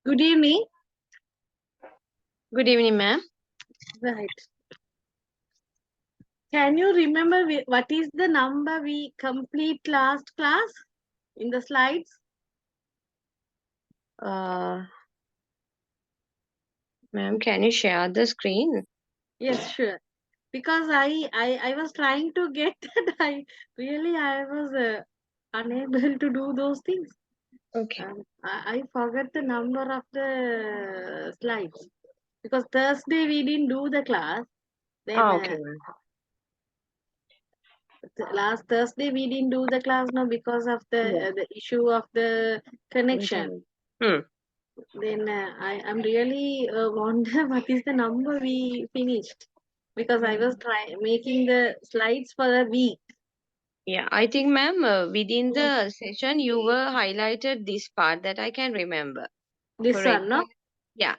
Good evening. Good evening, ma'am. Right. Can you remember what is the number we complete last class in the slides? Uh, Ma'am, can you share the screen? Yes, sure. Because I was trying to get that. I was unable to do those things. Okay. I forgot the number of the slides because Thursday we didn't do the class. Then Okay, ma'am. last Thursday we didn't do the class now because of Yeah. the issue of the connection. Internet. Hmm. Then I'm really wonder what is the number we finished because I was making the slides for a week. Yeah, I think, ma'am, within the session, you were highlighted this part that I can remember. This For one, no? example, yeah,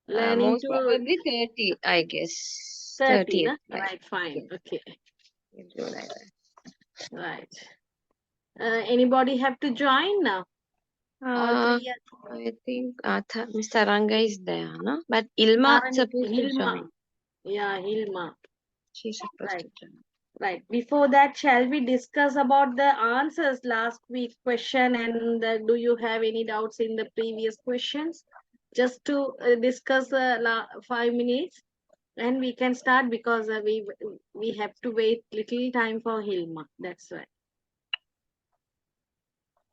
Learning most to probably 30, I guess. 30, 30th no? slide. Right, fine. Yeah, Okay, you do like that. right. Anybody have to join now? All Uh, three I think Mr. Ranga is there, no? But Ilma are supposed to Hilma. join. Yeah, Hilma. She's supposed Right. to join. Right. Before that, shall we discuss about the answers last week question and do you have any doubts in the previous questions? Just to discuss 5 minutes and we can start because we have to wait little time for Hilma. That's why.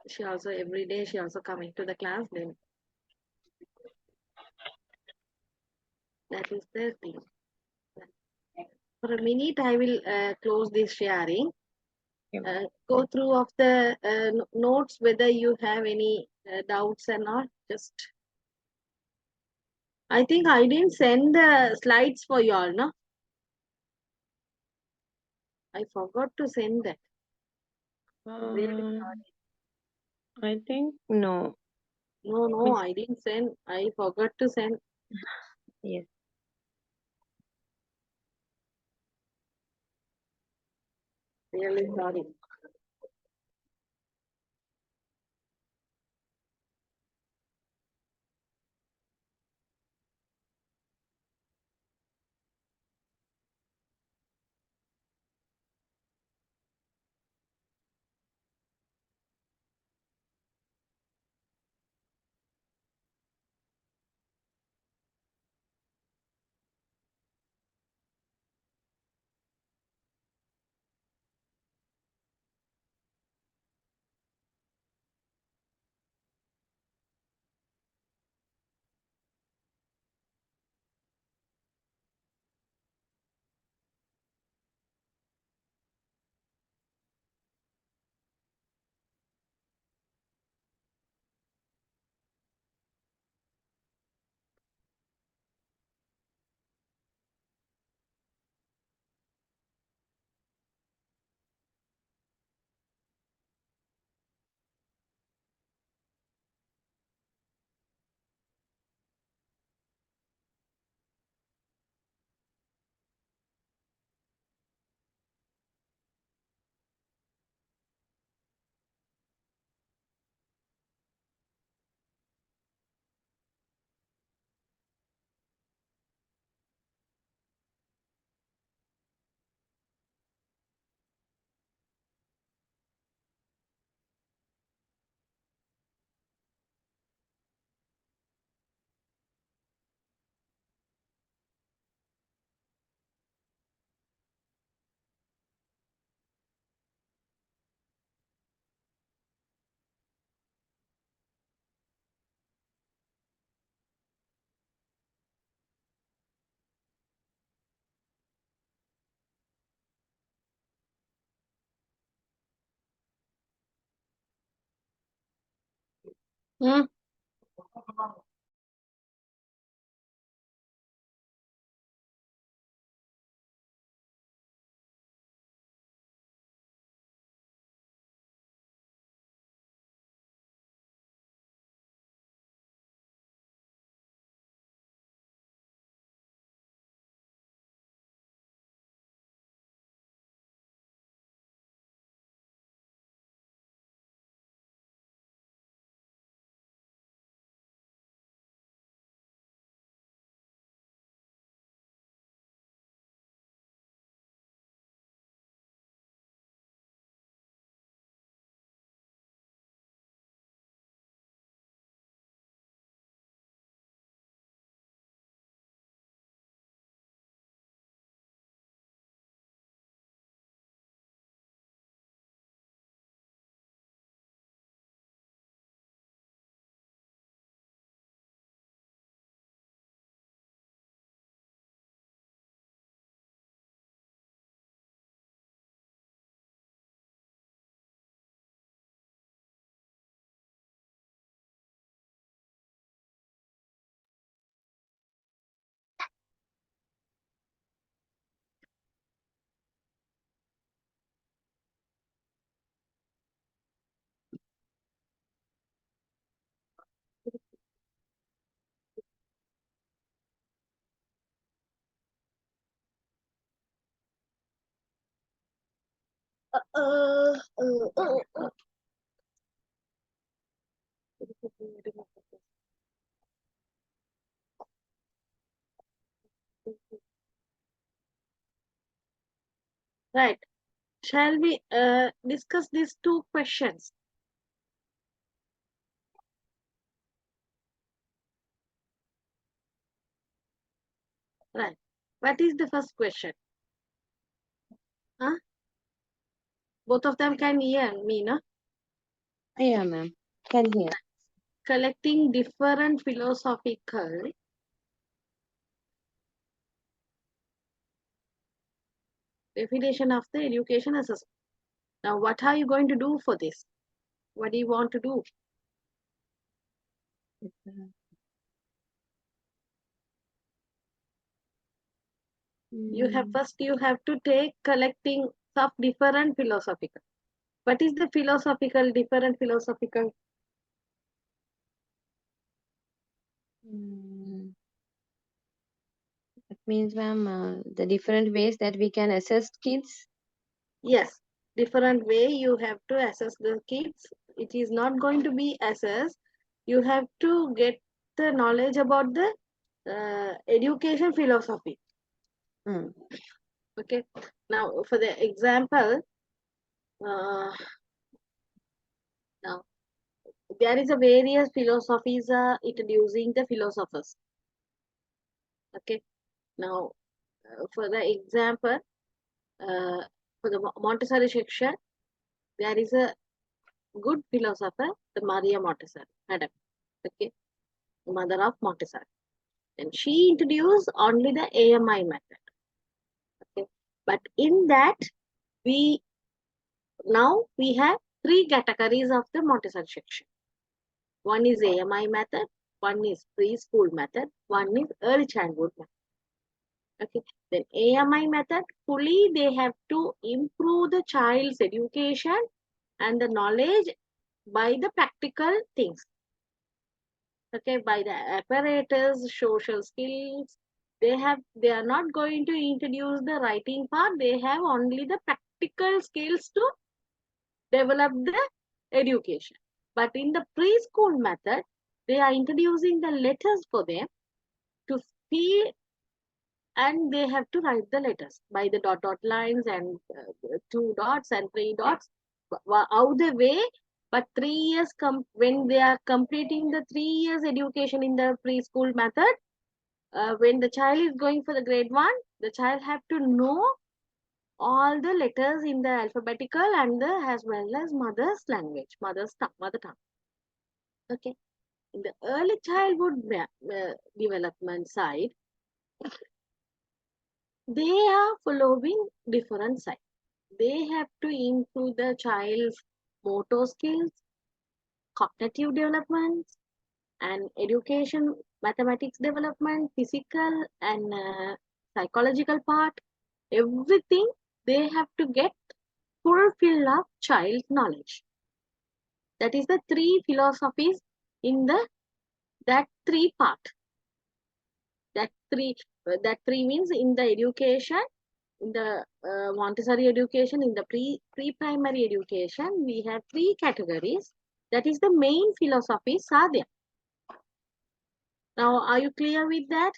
She also every day she also coming to the class. Then that is the thing. For a minute, I will close this sharing. Yeah. Go through of the notes whether you have any doubts or not. Just I think I didn't send the slides for y'all, no? I forgot to send that. Really Um, sorry. I think no. No, Miss, I didn't send. I forgot to send. yes. Really sorry. Hmm. Right. Shall we discuss these two questions? Right. What is the first question? Huh? Both of them can hear me, no? Yeah, ma'am. Can hear. Collecting different philosophical definition of the education assessment. Now, what are you going to do for this? What do you want to do? You have to take collecting of different philosophical. What is the philosophical, different philosophical? That means, ma'am, the different ways that we can assess kids. Yes, different way you have to assess the kids. It is not going to be assessed. You have to get the knowledge about the education philosophy. Mm. Okay. Now, for the example, uh, now there is a various philosophies introducing the philosophers. Okay. Now, for the example, uh, for the Montessori section, there is a good philosopher, the Maria Montessori, madam. Okay, mother of Montessori. And she introduced only the AMI method. Okay, but in that we now we have three categories of the Montessori section. One is AMI method, one is preschool method, one is early childhood method. Okay, then AMI method fully they have to improve the child's education and the knowledge by the practical things. Okay, by the apparatus, social skills. They are not going to introduce the writing part. They have only the practical skills to develop the education. But in the preschool method, they are introducing the letters for them to feel, and they have to write the letters by the dot lines and two dots and three dots. How the way, but 3 years when they are completing the 3 years education in the preschool method, when the child is going for the grade 1, the child have to know all the letters in the alphabetical and the as well as mother's language, mother tongue. Okay. In the early childhood development side, they are following different side. They have to improve the child's motor skills, cognitive development, and education, mathematics development, physical and psychological part. Everything they have to get fulfill of child knowledge. That is the three philosophies in the that three part. That three means in the education, in the Montessori education, in the pre-primary education, we have three categories. That is the main philosophies are there. Now, are you clear with that?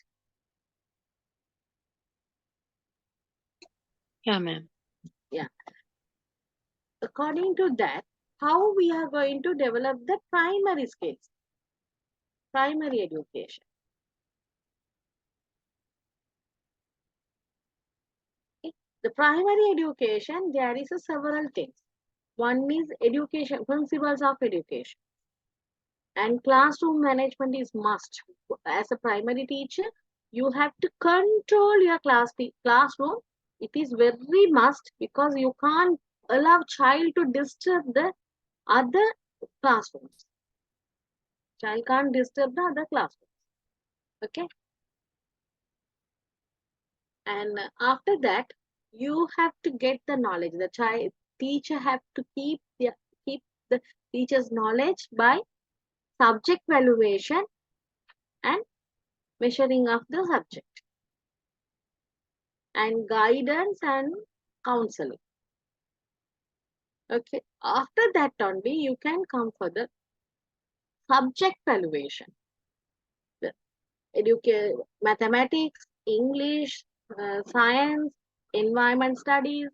Yeah, ma'am. Yeah. According to that, how we are going to develop the primary skills, primary education. Okay. The primary education, there is several things. One is education, principles of education. And classroom management is must. As a primary teacher, you have to control your classroom. It is very must because you can't allow child to disturb the other classrooms. Child can't disturb the other classrooms. Okay. And after that, you have to get the knowledge. The teacher have to keep the teacher's knowledge by subject valuation and measuring of the subject and guidance and counseling. Okay. After that only, you can come for the subject valuation. The mathematics, English, science, environment studies,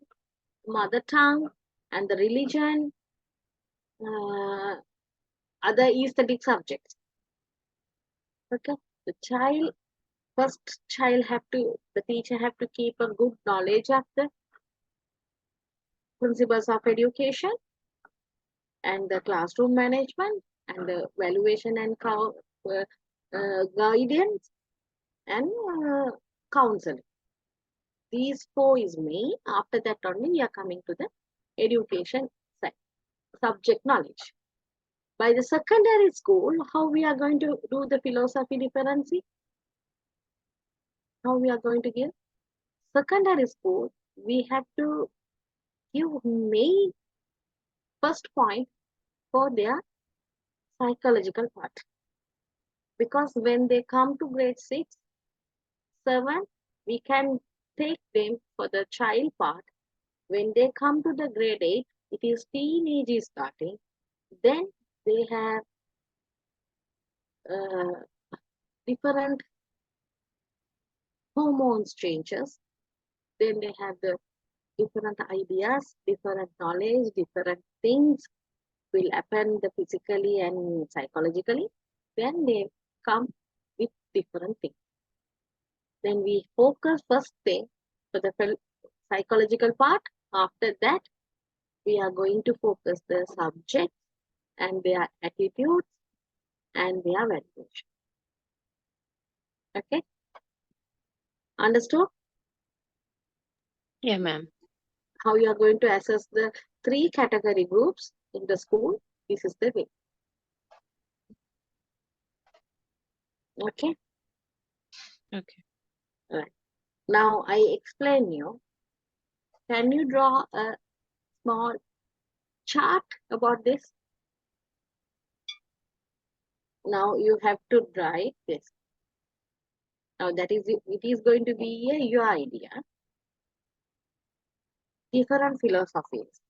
mother tongue, and the religion, uh, other aesthetic subjects. Okay. The the teacher have to keep a good knowledge of the principles of education and the classroom management and the valuation and guidance and counseling. These four is main. After that only we are coming to the education side, subject knowledge. By the secondary school, how we are going to do the philosophy differency? How we are going to give? Secondary school, we have to give main first point for their psychological part. Because when they come to grade 6, 7, we can take them for the child part. When they come to the grade 8, it is teenage is starting. Then they have uh, different hormones changes. Then they have the different ideas, different knowledge, different things will happen the physically and psychologically. Then they come with different things. Then we focus first thing for the psychological part. After that, we are going to focus the subject and their attitudes and their valuation. Okay, understood? Yeah, ma'am. How you are going to assess the 3 category groups in the school? This is the way. Okay. Okay. Right. Now I explain you. Can you draw a small chart about this? Now you have to write this. Now that is it is going to be your idea. Different philosophies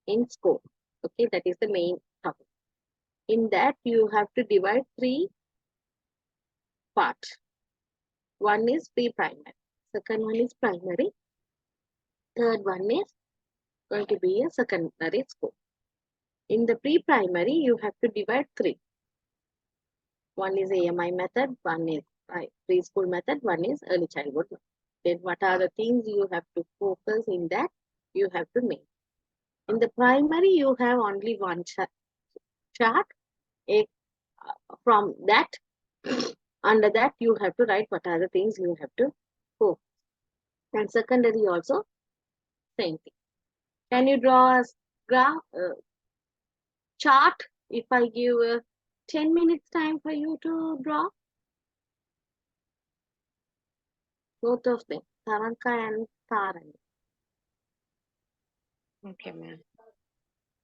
in school. Okay, that is the main topic. In that you have to divide 3 parts. One is pre-primary. Second one is primary. Third one is going to be a secondary school. In the pre-primary, you have to divide 3. One is AMI method, one is preschool method, one is early childhood method. Then what are the things you have to focus in that you have to make. In the primary, you have only one chart. From that, under that, you have to write what are the things you have to focus. And secondary also, same thing. Can you draw a graph, chart if I give 10 minutes time for you to draw? Both of them, Taranka and Taran. Okay, ma'am.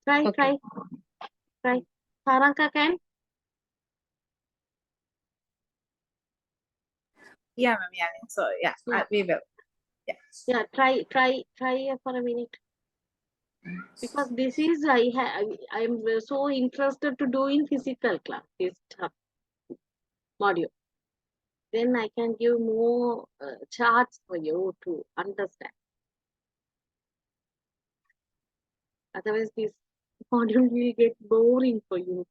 Try. Taranka can? Yeah, ma'am. Yeah. So yeah, Yeah. we will. Yeah. Yeah, try for a minute. Because this is I am so interested to do in physical class, this module. Then I can give more charts for you to understand. Otherwise, this module will get boring for you.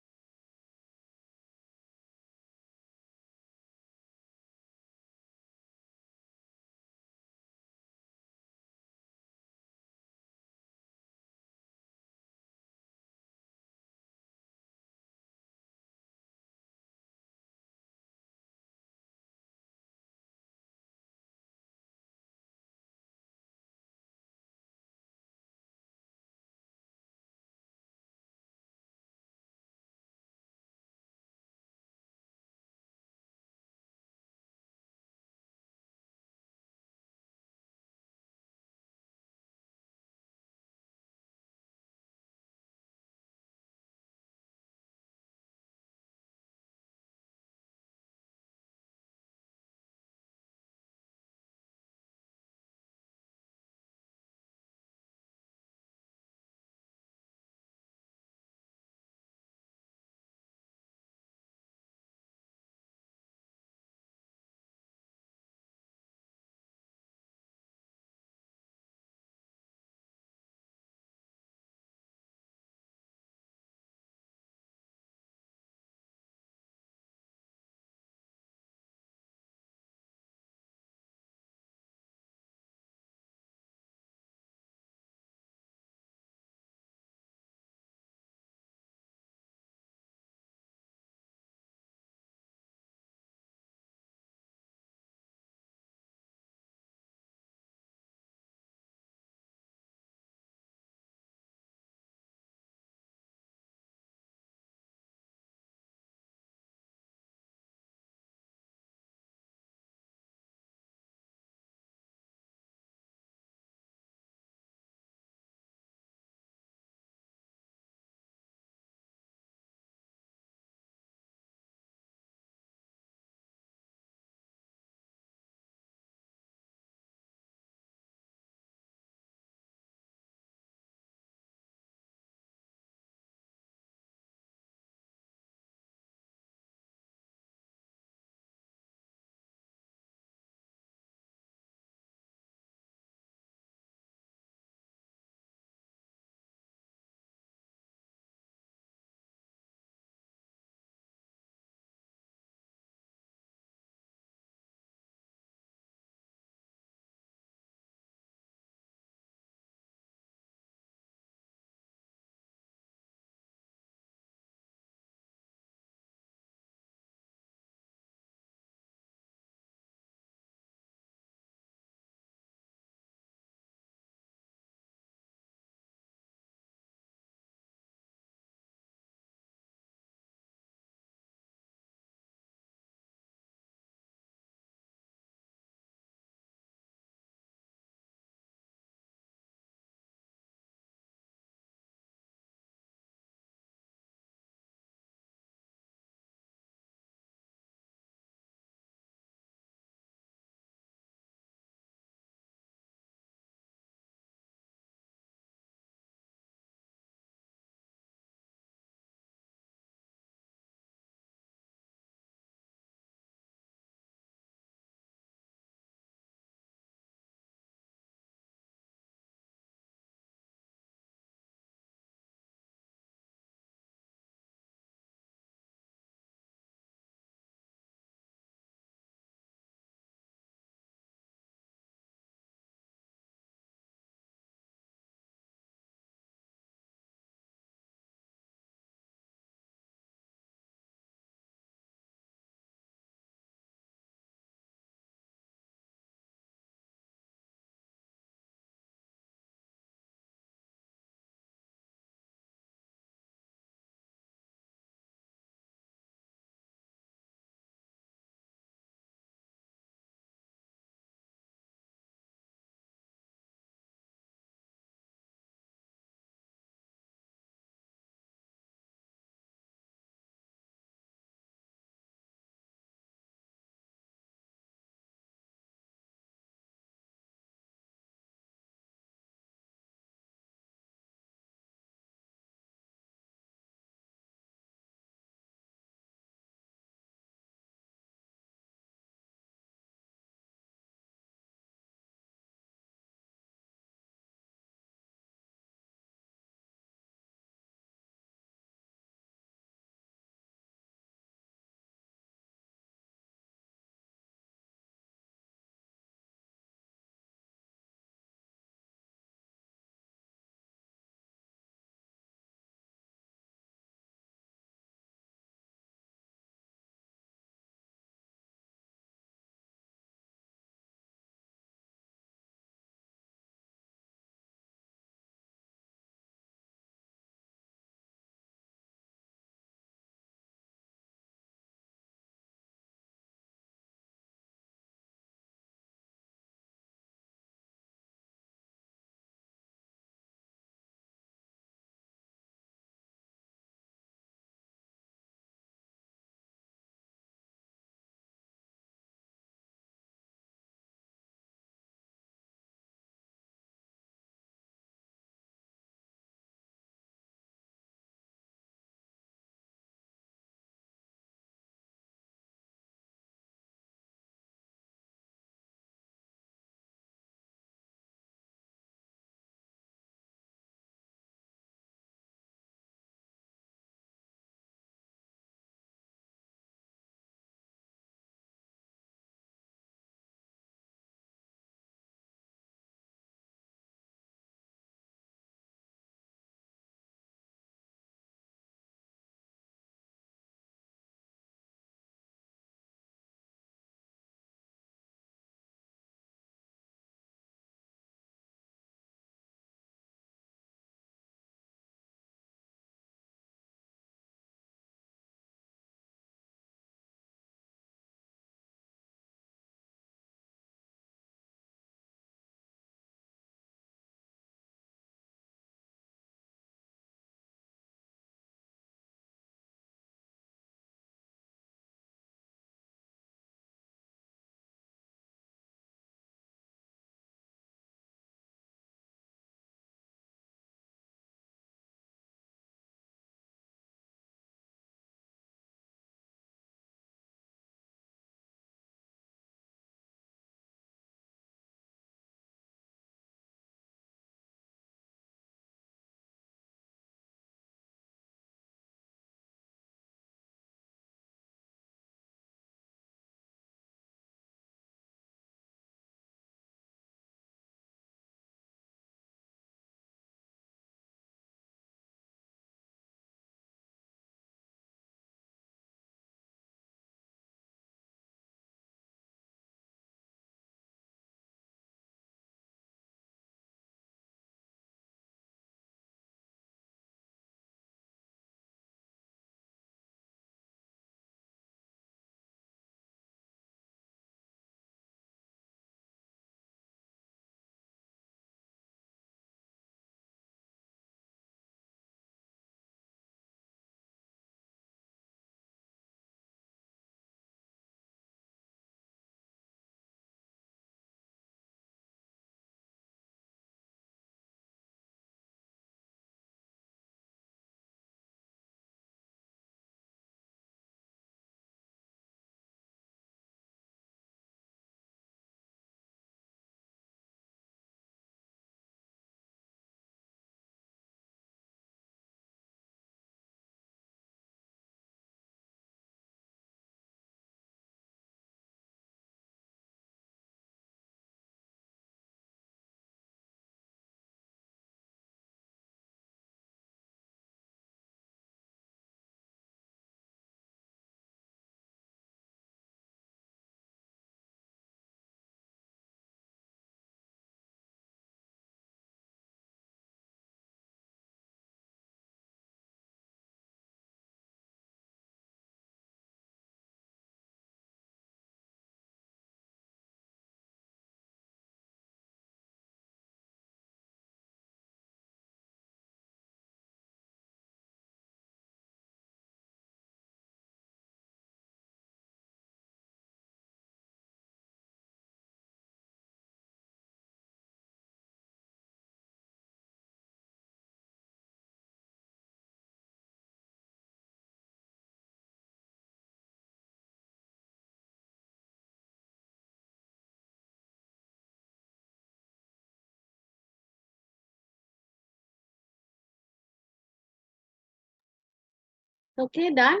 Okay, done.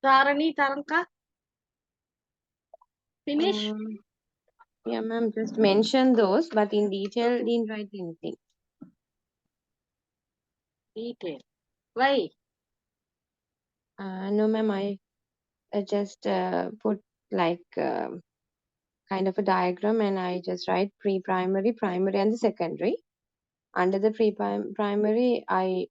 Tarani, Taranka, finish. Yeah, ma'am, just mention those, but in detail, didn't write anything. Detail. Why? No, ma'am, I just put like kind of a diagram and I just write pre-primary, primary, and the secondary. Under the pre-primary, I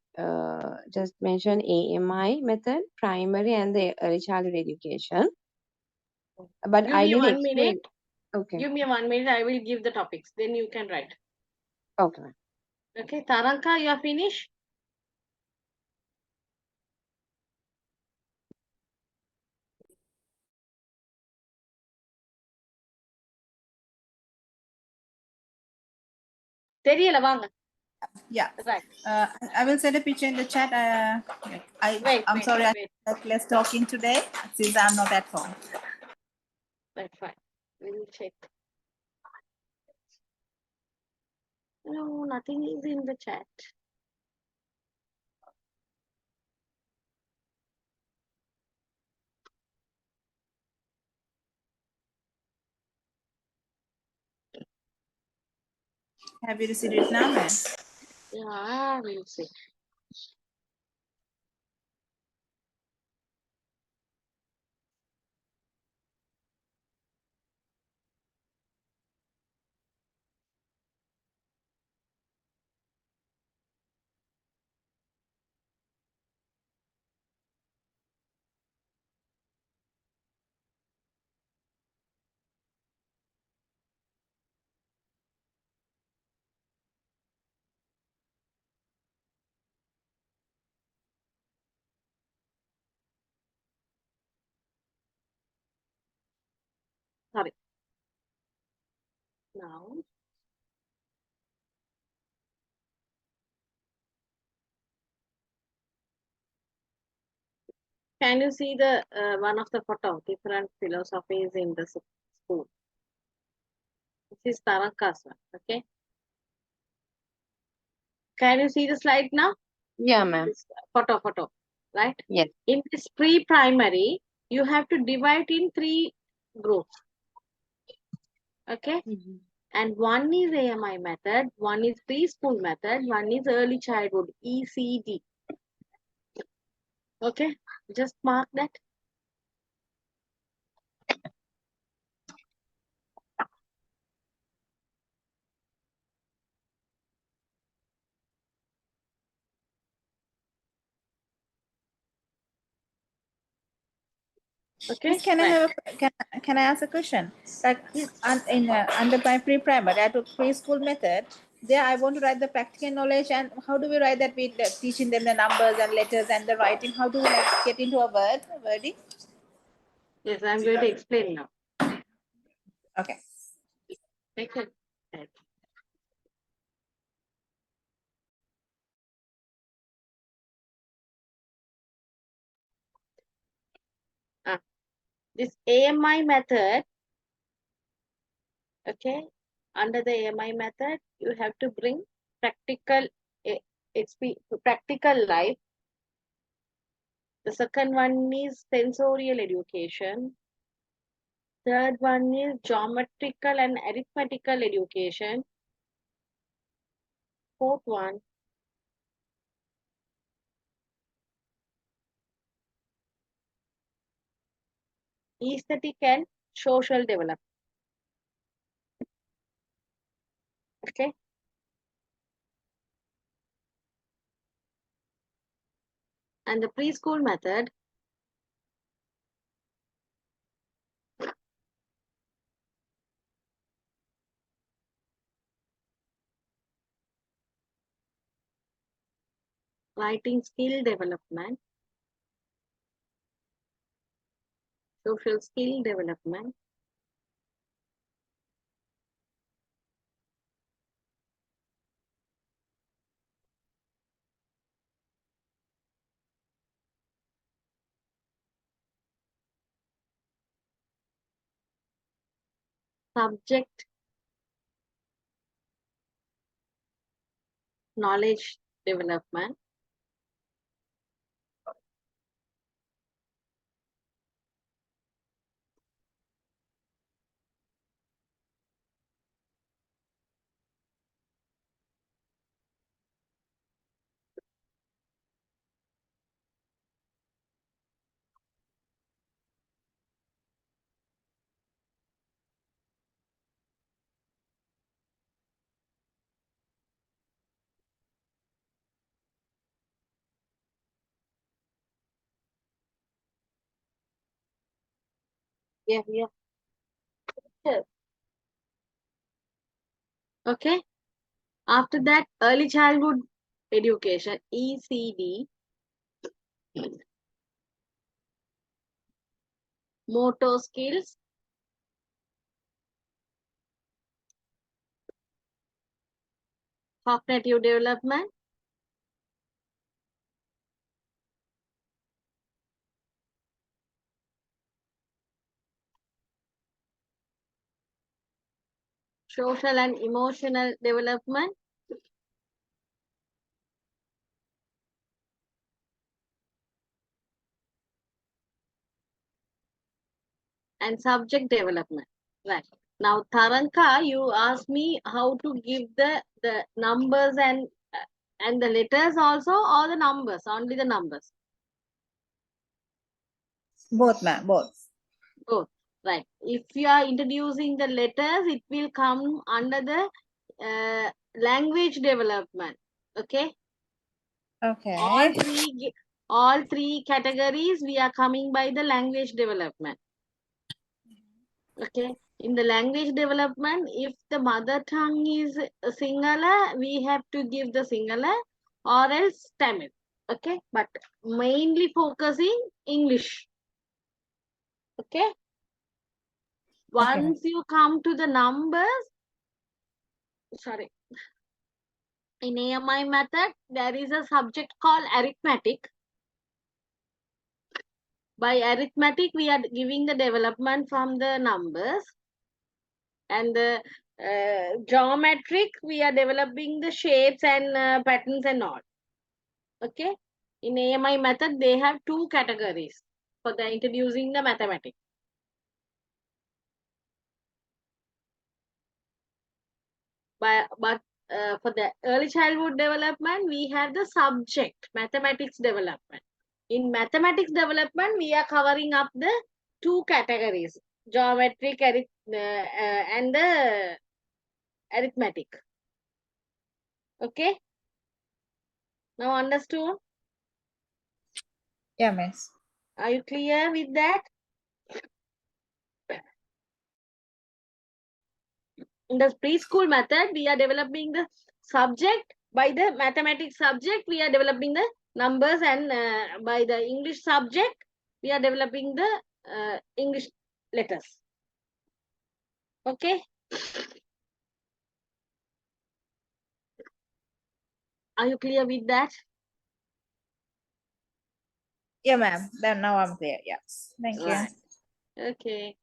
just mention AMI method, primary, and the early childhood education. But Give I me didn't 1 minute. explain. Okay. Give me 1 minute. I will give the topics. Then you can write. Okay, ma'am. Okay, Taranka, you are finished? தெரியல வாங்க. Yeah. Right. I will send a picture in the chat. Wait, I'm wait, sorry wait. I'm less talking today since I'm not at home. That's fine. We will check. No, nothing is in the chat. Have you received it now, ma'am? Yeah, we'll see. Sorry. Now, can you see the one of the photo, different philosophies in the school? This is Taranka's one, okay? Can you see the slide now? Yeah, ma'am. This photo, right? Yes. In this pre-primary, you have to divide in 3 groups, okay? And one is AMI method, one is preschool method, one is early childhood, ECD. Okay, just mark that. Okay. Miss, can I have can I ask a question? Like in under my pre-primary, I took preschool method. There, I want to write the practical knowledge, and how do we write that? We teaching them the numbers and letters and the writing. How do we like get into a wording? Yes, I'm going to explain now. Okay. Take it. This AMI method, okay, under the AMI method, you have to bring practical practical life. The second one is sensorial education. Third one is geometrical and arithmetical education. Fourth one, aesthetic and social development. Okay. And the preschool method, writing skill development, social skill development, subject knowledge development, Yeah, yeah. Yes. Okay. After that, early childhood education, ECD, motor skills, cognitive development, social and emotional development, and subject development. Right. Now, Taranka, you asked me how to give the numbers and the letters also, or the numbers, only the numbers. Both, ma'am, both. Both. Right. If you are introducing the letters, it will come under the language development. Okay. Okay. All three categories we are coming by the language development. Okay. In the language development, if the mother tongue is Sinhala, we have to give the Sinhala or else Tamil. Okay. But mainly focusing English. Okay. Once you come to the numbers, sorry, in AMI method, there is a subject called arithmetic. By arithmetic, we are giving the development from the numbers. And the geometric, we are developing the shapes and patterns and all. Okay. In AMI method, they have two categories for the introducing the mathematics. But for the early childhood development, we have the subject, mathematics development. In mathematics development, we are covering up the two categories, geometric and the arithmetic. Okay. Now understood? Yeah, miss. Are you clear with that? In the preschool method, we are developing the subject. By the mathematics subject, we are developing the numbers, and by the English subject, we are developing the English letters. Okay. Are you clear with that? Yeah, ma'am. Then now I'm clear. Yes. Thank you. Right. Okay.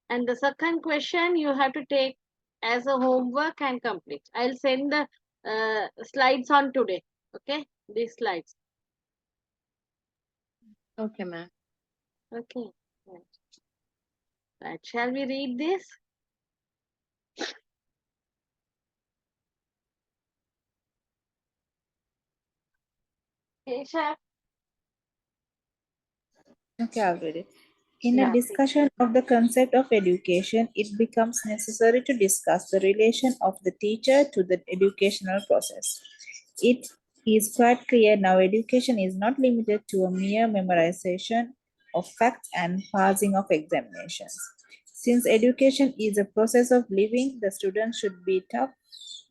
And the second question you have to take as a homework and complete. I'll send the slides on today. Okay. These slides. Okay, ma'am. Okay. Right. Right. Shall we read this? Kesha. Okay, I'll read it. In a Yeah. discussion of the concept of education, it becomes necessary to discuss the relation of the teacher to the educational process. It is quite clear now education is not limited to a mere memorization of facts and passing of examinations. Since education is a process of living, the student should be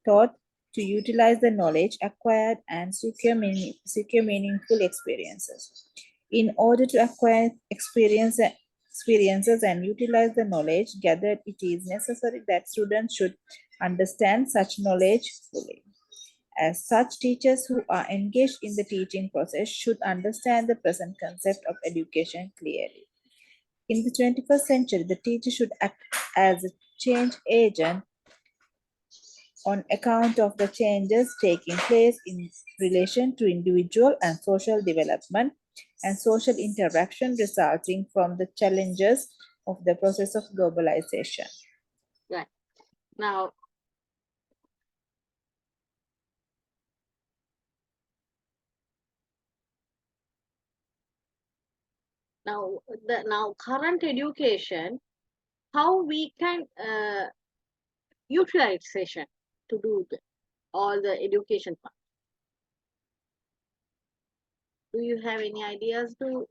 taught to utilize the knowledge acquired and secure meaningful experiences. In order to acquire experiences and utilize the knowledge gathered, it is necessary that students should understand such knowledge fully. As such, teachers who are engaged in the teaching process should understand the present concept of education clearly. In the 21st century, the teacher should act as a change agent on account of the changes taking place in relation to individual and social development and social interaction resulting from the challenges of the process of globalization. Right. Now, now current education, how we can utilization to do all the education part. Do you have any ideas to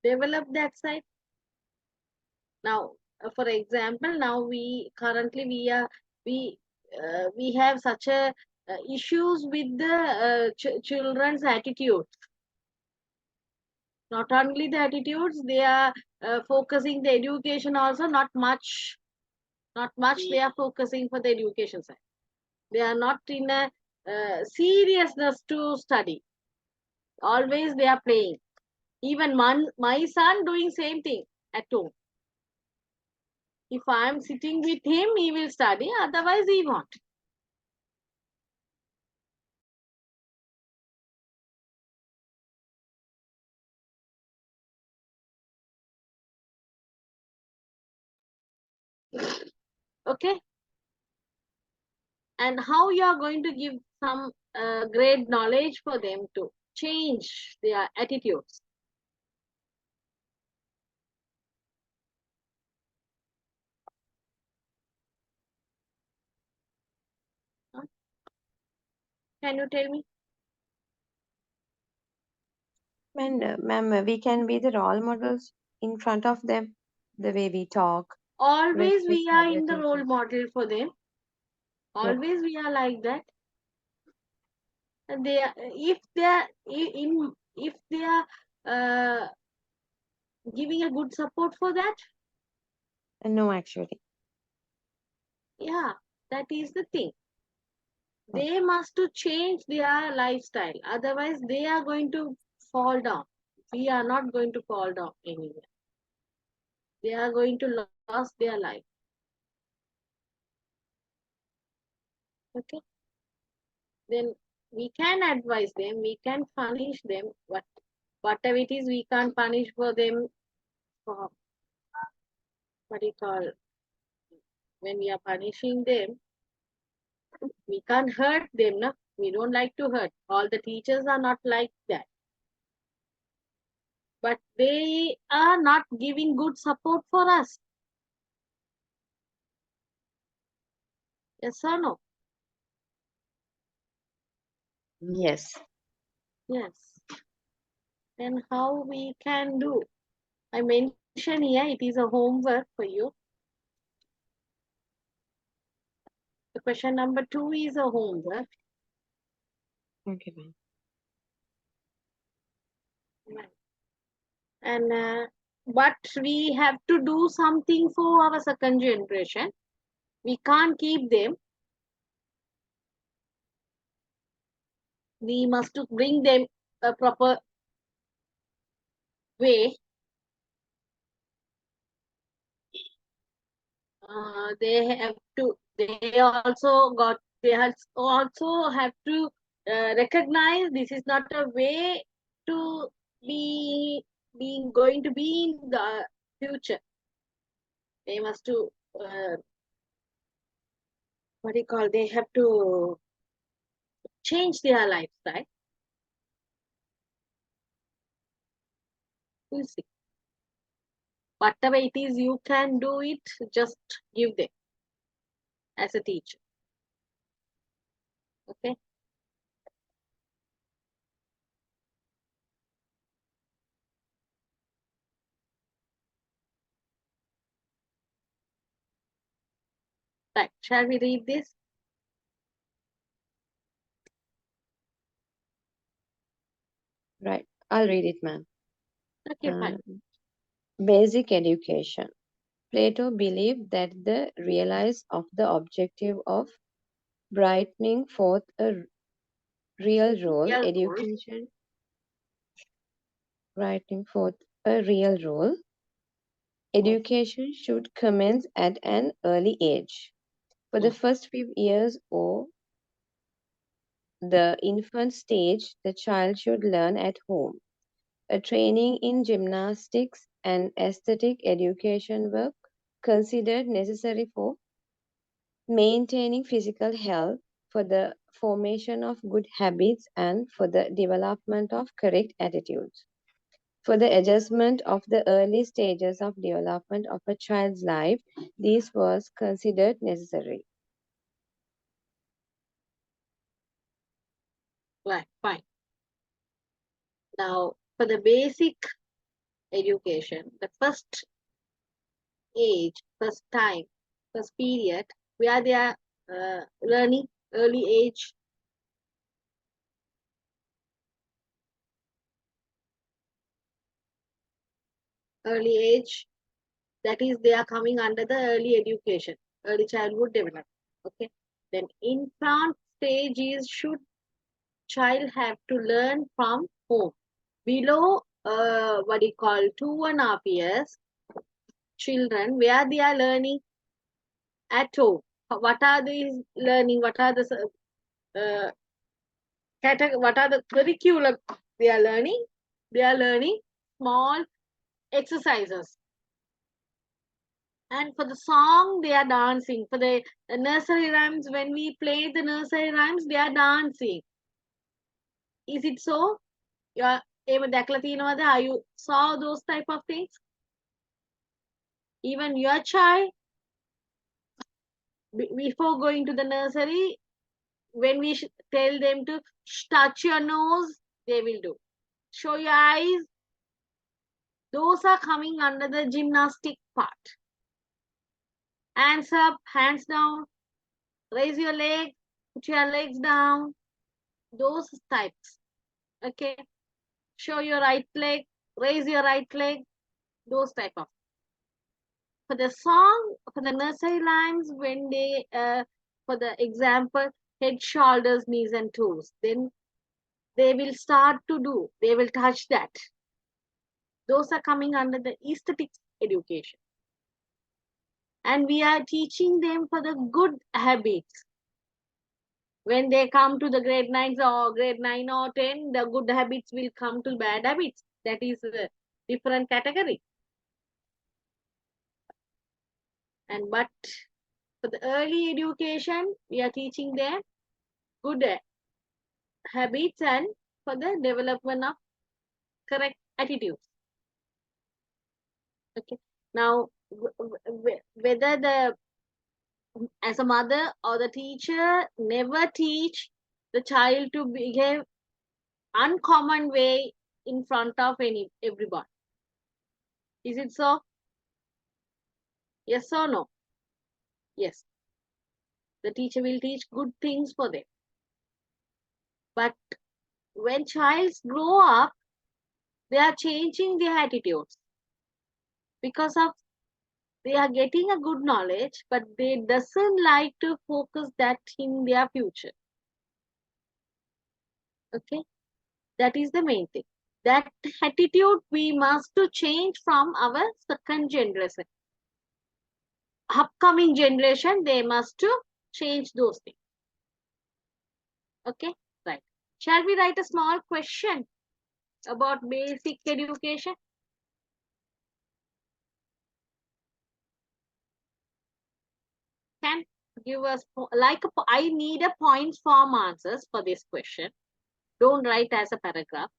develop that side? Now, for example, now we currently we have such a issues with the children's attitudes. Not only the attitudes, they are focusing the education also, not much they are focusing for the education side. They are not in a seriousness to study. Always they are playing. Even my son doing same thing at home. If I am sitting with him, he will study, otherwise he won't. Okay. And how you are going to give some great knowledge for them to change their attitudes? Huh? Can you tell me? Ma'am, we can be the role models in front of them, the way we talk, Always respect we are other in the role teachers. model for them. Always we are like that. And they are, if they are in if they are giving a good support for that, No, actually. yeah, that is the thing. They must to change their lifestyle, otherwise they are going to fall down. We are not going to fall down anywhere. They are going to lose their life. Okay, then we can advise them, we can punish them, but whatever it is, we can't punish for them for what you call, when we are punishing them, we can't hurt them, no? We don't like to hurt. All the teachers are not like that. But they are not giving good support for us. Yes or no? Yes. Yes. Then how we can do? I mentioned here it is a homework for you. The question number 2 is a homework. Okay, ma'am. And but we have to do something for our second generation. We can't keep them. We must to bring them a proper way. They also have to recognize this is not a way to be being going to be in the future. They must to what do you call, they have to change their lifestyle. We'll see. Whatever it is you can do it, just give them as a teacher. Okay. Right. Shall we read this? Right. I'll read it, ma'am. Okay, fine. Basic education. Plato believed that the realize of the objective of brightening forth a real role, Real role. education, brightening forth a real role, education should commence at an early age. For the first few years or the infant stage, the child should learn at home. A training in gymnastics and aesthetic education were considered necessary for maintaining physical health, for the formation of good habits, and for the development of correct attitudes. For the adjustment of the early stages of development of a child's life, this was considered necessary. Right, fine. Now, for the basic education, the first age, first time, first period, where they are learning, early age. Early age, that is, they are coming under the early education, early childhood development. Okay. Then infant stage is should child have to learn from home. Below, what you call 2.5 years, children, where they are learning at home. What are they learning? What are the what are the curriculum they are learning? They are learning small exercises. And for the song, they are dancing. For the nursery rhymes, when we play the nursery rhymes, they are dancing. Is it so? Are you saw those type of things? Even your child, before going to the nursery, when we tell them to touch your nose, they will do. Show your eyes. Those are coming under the gymnastic part. Hands up, hands down. Raise your leg, put your legs down. Those types. Okay. Show your right leg, raise your right leg. Those type of. For the song, for the nursery lines, when they, for the example, head, shoulders, knees, and toes, then they will start to do. They will touch that. Those are coming under the aesthetics education. And we are teaching them for the good habits. When they come to the grade 9 or grade 9 or 10, the good habits will come to bad habits. That is a different category. And but for the early education, we are teaching them good habits and for the development of correct attitudes. Okay. Now, whether the as a mother or the teacher never teach the child to behave uncommon way in front of everyone. Is it so? Yes or no? Yes. The teacher will teach good things for them. But when childs grow up, they are changing their attitudes because of they are getting a good knowledge, but they doesn't like to focus that in their future. Okay, that is the main thing. That attitude we must to change from our second generation. Upcoming generation, they must to change those things. Okay, right. Shall we write a small question about basic education? Can give us like I need a points form answers for this question. Don't write as a paragraph.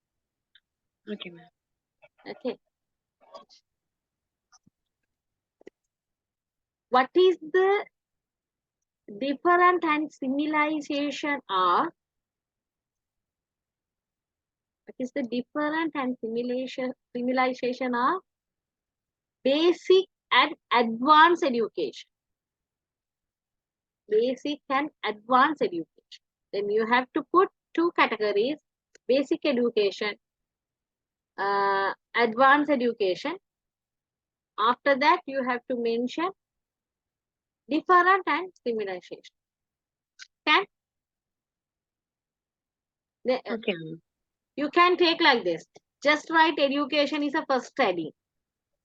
Okay, ma'am. Okay. What is the different and similization are? What is the different and similization are? Basic and advanced education. Basic and advanced education. Then you have to put two categories: basic education, advanced education. After that, you have to mention different and similization. Can? Okay, ma'am. You can take like this. Just write education is a first study.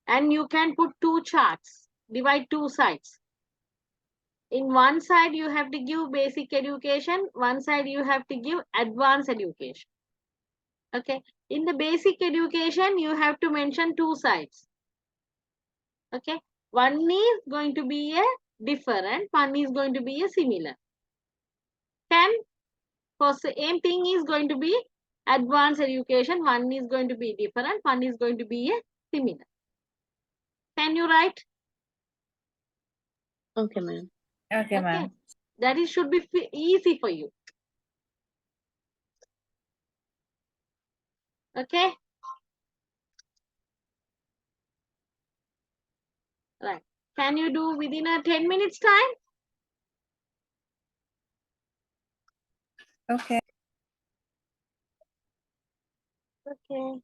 And you can put two charts, divide two sides. In one side, you have to give basic education. One side, you have to give advanced education. Okay. In the basic education, you have to mention two sides. Okay. One is going to be a different, one is going to be a similar. 10 for same thing is going to be Advanced education, one is going to be different, one is going to be a similar. Can you write? Okay, ma'am. Okay, Okay. ma'am. That is should be easy for you. Okay. Right. Can you do within a 10 minutes time? Okay. Okay.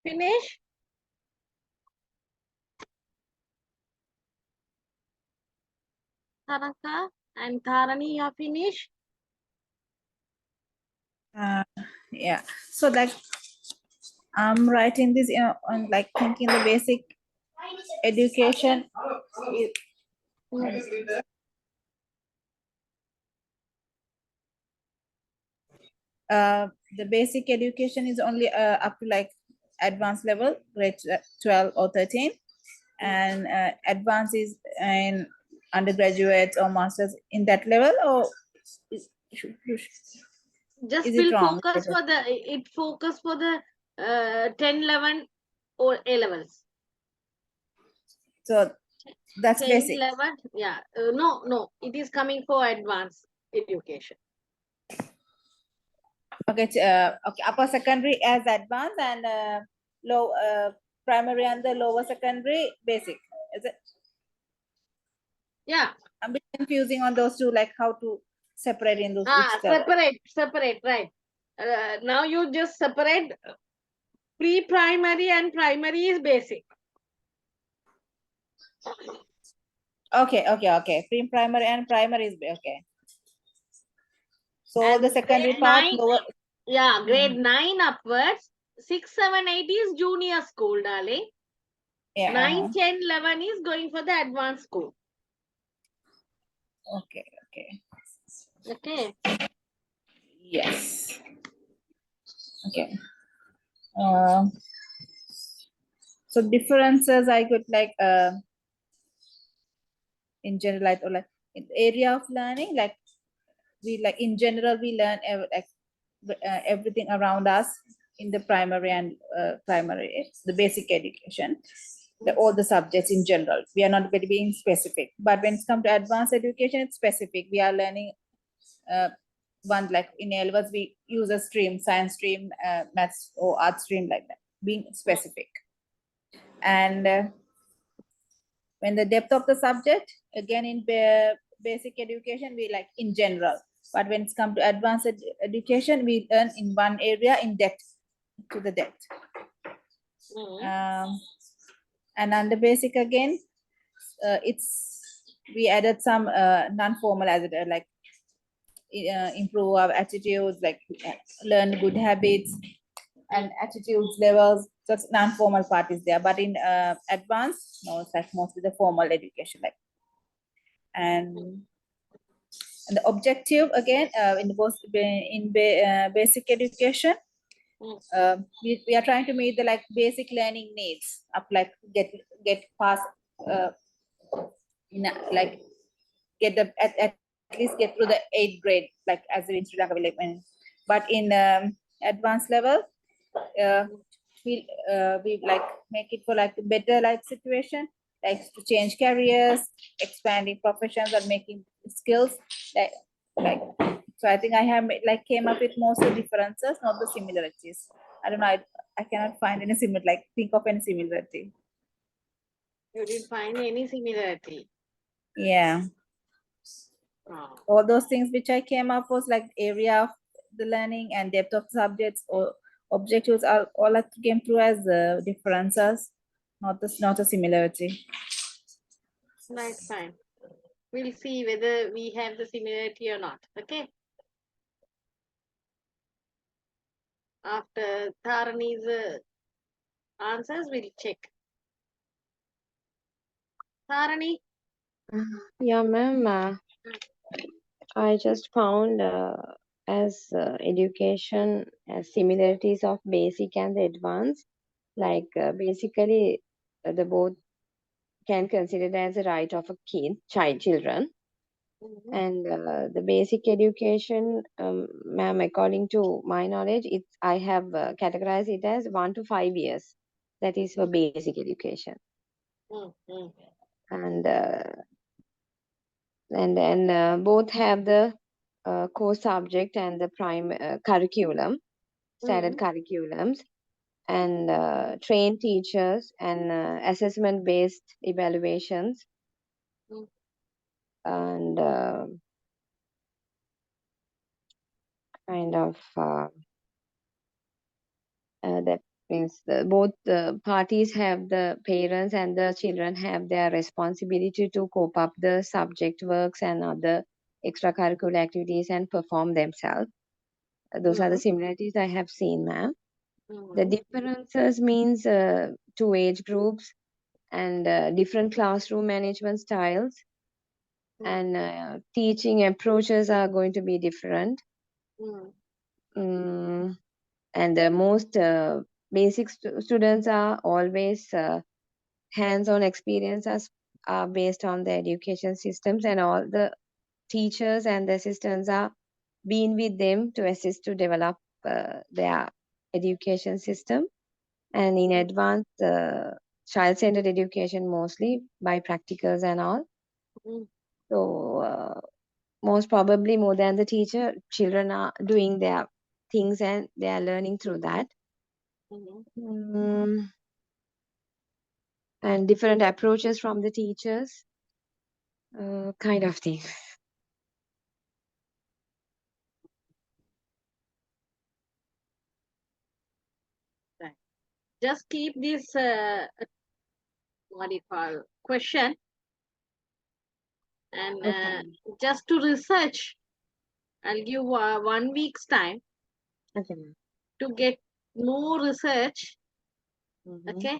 Finish? Tanaka and Tharani, you are finished? Yeah. So like I'm writing this, on like thinking the basic education. The basic education is only up to like advanced level, grade 12 or 13, and advanced is in undergraduate or masters in that level, or is, Just is it will wrong? focus for the, it focus for the 10, 11 or A levels. So that's 10, basic. 11, yeah. No, it is coming for advanced education. Okay, okay, upper secondary as advanced, and low primary and the lower secondary basic. Is it? Yeah. I'm a bit confusing on those two, like how to separate in those. Which level. Separate, right. Now you just separate pre-primary and primary is basic. Okay. Pre-primary and primary is okay. So And the secondary grade part 9, lower. yeah, grade 9 upwards, 6, 7, 8 is junior school, darling. Yeah. 9, 10, 11 is going for the advanced school. Okay. Okay. Yes. Okay. So differences I could like in general, or like in the area of learning, like we like in general we learn everything around us in the primary and primary. It's the basic education, all the subjects in general. We are not very being specific, but when it's come to advanced education, it's specific. We are learning one, like in A levels we use a stream, science stream, maths or art stream, like that, being specific. And when the depth of the subject, again in basic education we like in general, but when it's come to advanced education, we learn in one area in depth, to the depth. And under basic again, we added some non-formal as it like improve our attitudes, like learn good habits and attitudes levels. So non-formal part is there, but in advanced, no, it's like mostly the formal education, like. And the objective again in basic education, we are trying to meet the like basic learning needs of like get past like get the at least get through the 8th grade, like as an institute development. But in advanced level, we like make it for like better life situation, like to change careers, expanding professions, and making skills, like so I think I have like came up with most of the differences, not the similarities. I don't know, I cannot find any similar, like think of any similarity. You didn't find any similarity. Yeah. All those things which I came up was like area of the learning and depth of subjects or objectives are all like came through as differences, not a similarity. Right, fine. We'll see whether we have the similarity or not. Okay. After Tharani's answers, we'll check. Tharani? Yeah, ma'am. I just found as education as similarities of basic and the advanced. Like basically, the both can consider it as a right of a children. And the basic education, ma'am, according to my knowledge, I have categorized it as 1 to 5 years. That is for basic education. And then both have the core subject and the curriculum, standard curriculums, and trained teachers and assessment based evaluations, and kind of that means both the parties have, the parents and the children have their responsibility to cope up the subject works and other extracurricular activities and perform themselves. Those are the similarities I have seen, ma'am. The differences means two age groups and different classroom management styles and teaching approaches are going to be different. Mm, and the most basic students are always hands-on experiences are based on the education systems, and all the teachers and the assistants are being with them to assist to develop their education system. And in advanced child-centered education mostly by practicals and all. So most probably more than the teacher, children are doing their things and they are learning through that. Mm, and different approaches from the teachers, kind of thing. Just keep this what do you call question and Okay. just to research. I'll give 1 week's time Okay, ma'am. to get more research, okay,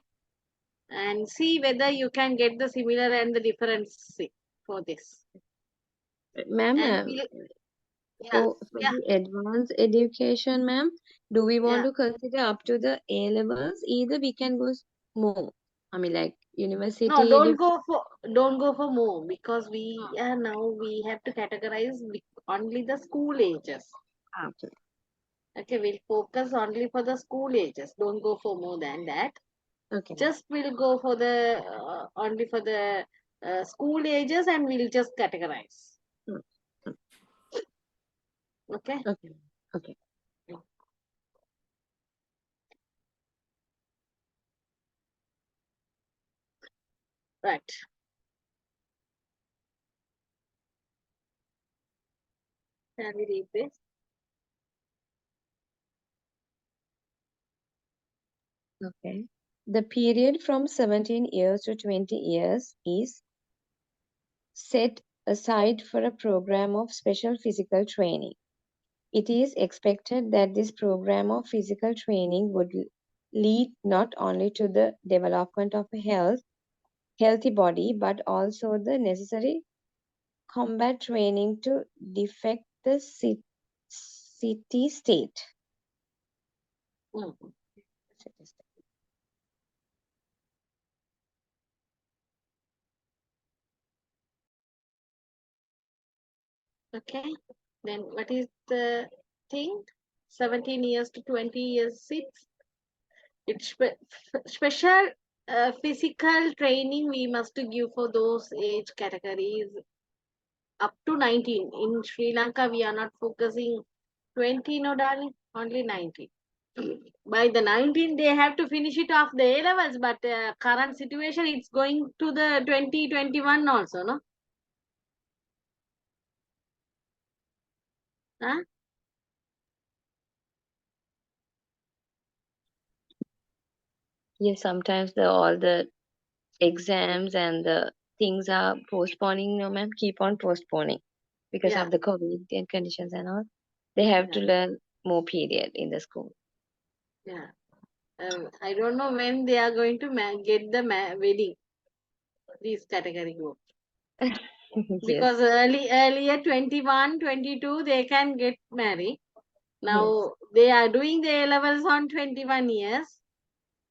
and see whether you can get the similar and the difference for this. Ma'am, And we'll, yeah, for yeah, the advanced education, ma'am, do we want yeah. to consider up to the A levels? Either we can go more. I mean, like No, university. don't go for more because we now we have to categorize only the school ages. Okay. Okay, we'll focus only for the school ages. Don't go for more than that. Okay. Just we'll go for the only for the school ages and we'll just categorize. Mm, mm. Okay. Okay. Okay. Right. Can we read this? Okay. The period from 17 years to 20 years is set aside for a program of special physical training. It is expected that this program of physical training would lead not only to the development of a healthy body, but also the necessary combat training to defect the city state. Mm. Okay. Then what is the thing? 17 years to 20 years 6. It's special physical training we must give for those age categories up to 19. In Sri Lanka, we are not focusing 20, no darling, only 19. By the 19, they have to finish it off the A levels, but current situation, it's going to the 2021 also, no? Huh? Yes, sometimes all the exams and the things are postponing, no ma'am, keep on postponing because Yeah, of the COVID and conditions and all. They have to yeah, learn more period in the school. yeah. I don't know when they are going to get the wedding, this category group. Yes, Because earlier 21, 22, they can get married. yes, Now they are doing the A levels on 21 years.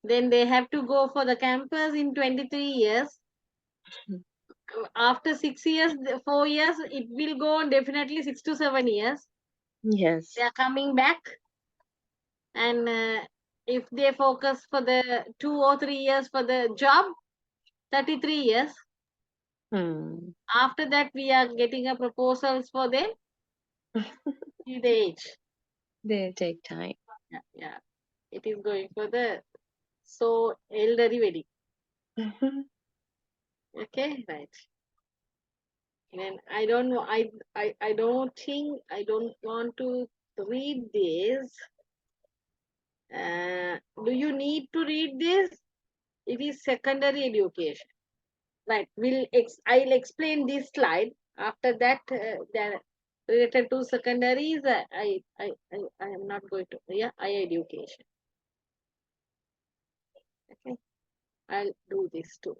Then they have to go for the campus in 23 years. After 6 years, 4 years, it will go on definitely 6 to 7 years. yes, They are coming back. And if they focus for the 2 or 3 years for the job, 33 years. hmm. After that, we are getting a proposals for them. See the age. They take time. Yeah, yeah. It is going for the so elderly wedding. Okay, right. And I don't know. I don't think I don't want to read this. Do you need to read this? It is secondary education. Right. I'll explain this slide. After that, the related to secondaries, I am not going to. Yeah, higher education. Okay. I'll do this too.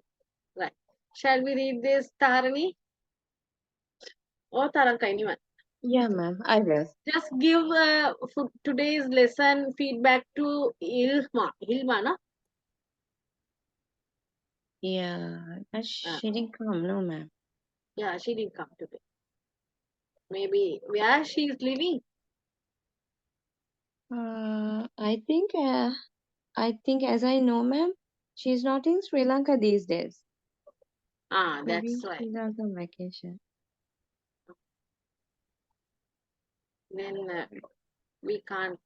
Right. Shall we read this, Tarani? Or Taranka, anyone? Yeah, ma'am, I will. Just give for today's lesson feedback to Ilma. Ilma, no? Yeah, she didn't come, no, ma'am. Yeah, she didn't come today. Maybe where she is living. I think as I know, ma'am, she's not in Sri Lanka these days. Maybe That's right. she's on vacation. Then we can't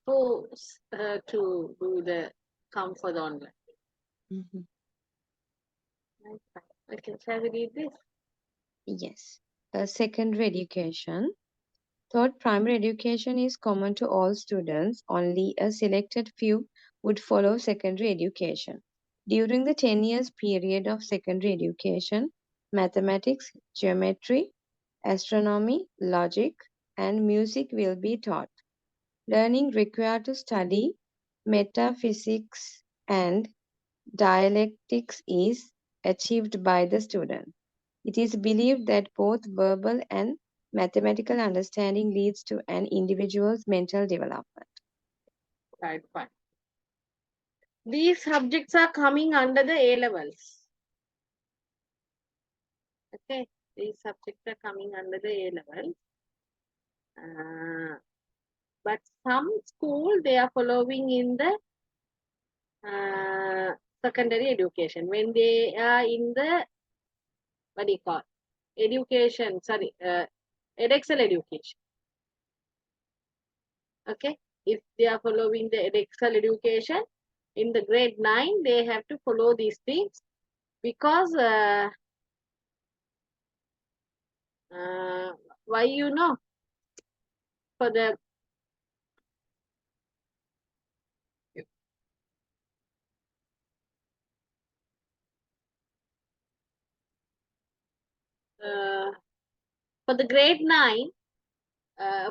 force her to do the comfort online. Mhm. Okay, shall we read this? Yes. Secondary education. Third, primary education is common to all students. Only a selected few would follow secondary education. During the 10 years period of secondary education, mathematics, geometry, astronomy, logic, and music will be taught. Learning required to study metaphysics and dialectics is achieved by the student. It is believed that both verbal and mathematical understanding leads to an individual's mental development. Right, fine. These subjects are coming under the A levels. Okay, these subjects are coming under the A levels. But some school they are following in the secondary education. When they are in the what do you call education? Sorry, edexcel education. Okay, if they are following the edexcel education in the grade 9, they have to follow these things because why for the for the grade 9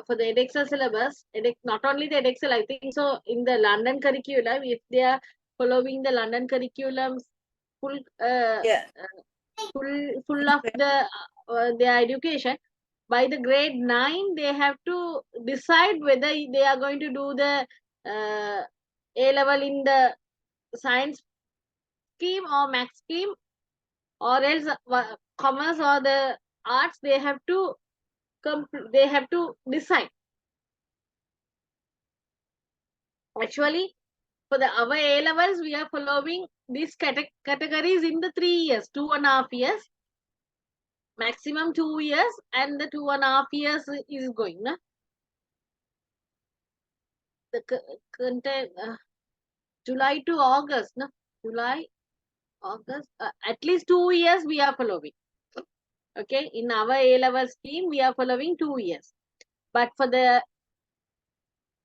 for the edexcel syllabus, not only the edexcel, I think so in the London curriculum, if they are following the London curriculum full Yeah. full of their education, by the grade 9 they have to decide whether they are going to do the A level in the science scheme or math scheme, or else commerce or the arts. They have to decide. Actually, for our A levels, we are following these categories in the 3 years, 2.5 years, maximum 2 years, and the 2.5 years is going. No? The content July to August, no? July, August, at least 2 years we are following. Okay, in our A level scheme, we are following 2 years. But for the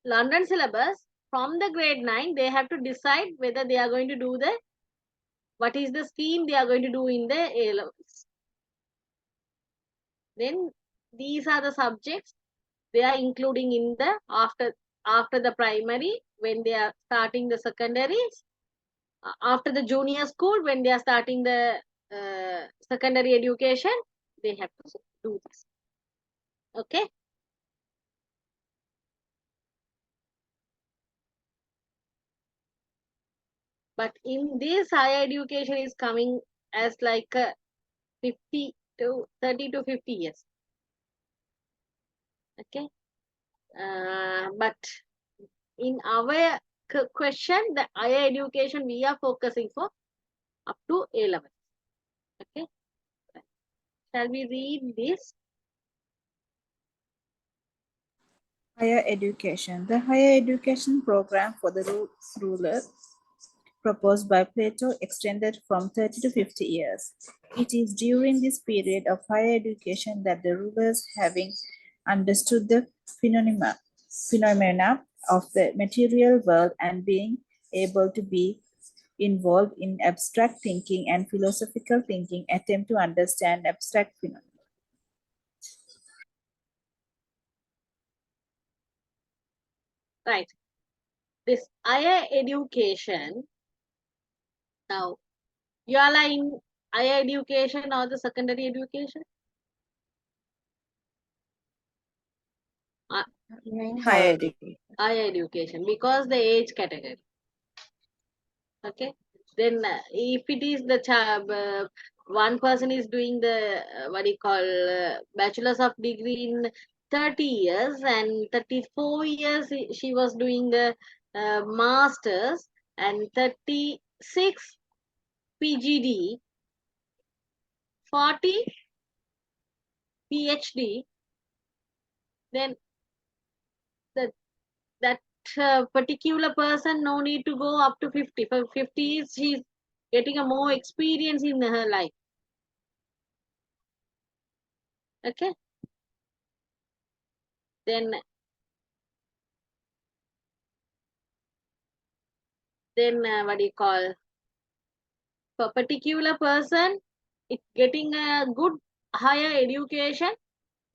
London syllabus, from the grade 9, they have to decide whether they are going to do what is the scheme they are going to do in the A levels. Then these are the subjects they are including in the after the primary, when they are starting the secondaries, after the junior school, when they are starting the secondary education, they have to do this. Okay. But in this higher education is coming as like 50 to 30 to 50 years. Okay. But in our question, the higher education we are focusing for up to A level. Okay. Shall we read this? Higher education. The higher education program for the ruler proposed by Plato extended from 30 to 50 years. It is during this period of higher education that the rulers, having understood the phenomena of the material world and being able to be involved in abstract thinking and philosophical thinking, attempt to understand abstract phenomena. Right. This higher education. Now, you are like in higher education or the secondary education? In Higher higher education. Higher education, because the age category. Okay. Then if it is the one person is doing the what do you call bachelor's of degree in 30 years and 34 years she was doing the masters and 36 PGD, 40 PhD, then that particular person no need to go up to 50. For 50 is she's getting a more experience in her life. Okay. Then what do you call, for particular person it getting a good higher education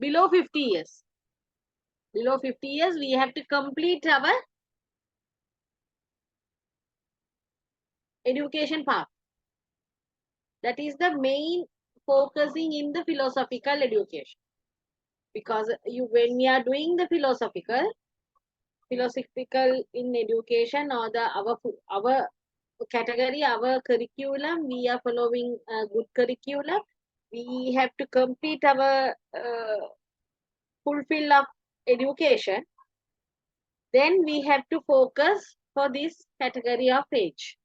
below 50 years. Below 50 years we have to complete our education path. That is the main focusing in the philosophical education, because you when we are doing the philosophical in education or the our category, our curriculum, we are following a good curriculum. We have to complete our fulfill of education. Then we have to focus for this category of age.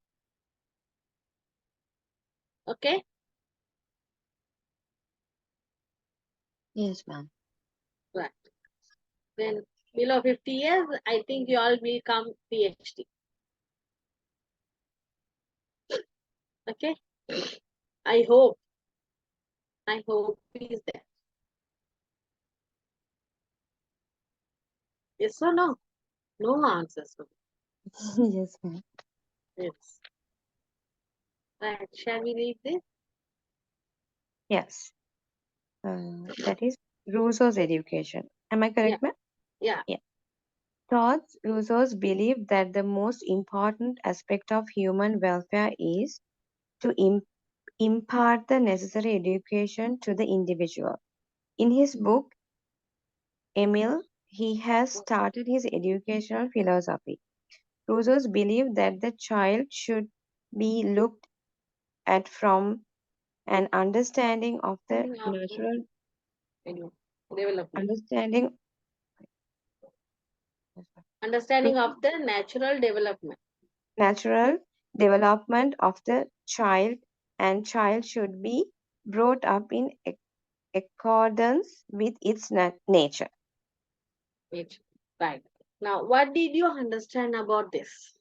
Okay. Yes, ma'am. Right. Then below 50 years, I think you all will come PhD. Okay. I hope is there. Yes or no? No answers. Yes, ma'am. Yes. Right. Shall we read this? Yes. That is Rousseau's education. Am I correct, ma'am? Yeah. Thoughts Rousseau's believed that the most important aspect of human welfare is to impart the necessary education to the individual. In his book, Emile, he has started his educational philosophy. Rousseau's believed that the child should be looked at from an understanding of the natural Development. to Understanding of the natural development. natural development of the child, and child should be brought up in accordance with its nature. Right. Now, what did you understand about this?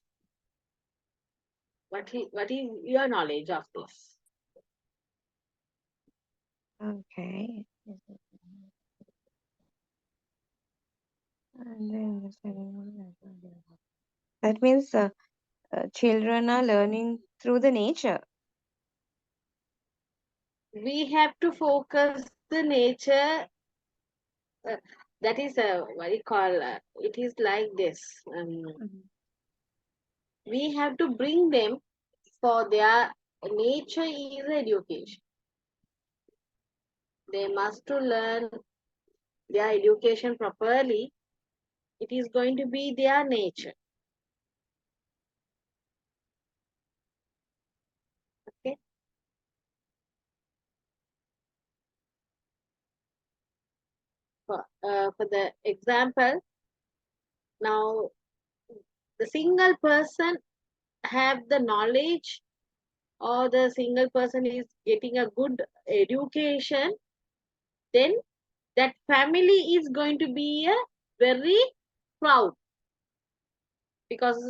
What is your knowledge of this? Okay. That means children are learning through the nature. We have to focus the nature. That is what you call. It is like this. We have to bring them for their nature is education. They must to learn their education properly. It is going to be their nature. Okay. For the example, now the single person have the knowledge, or the single person is getting a good education, then that family is going to be a very proud, because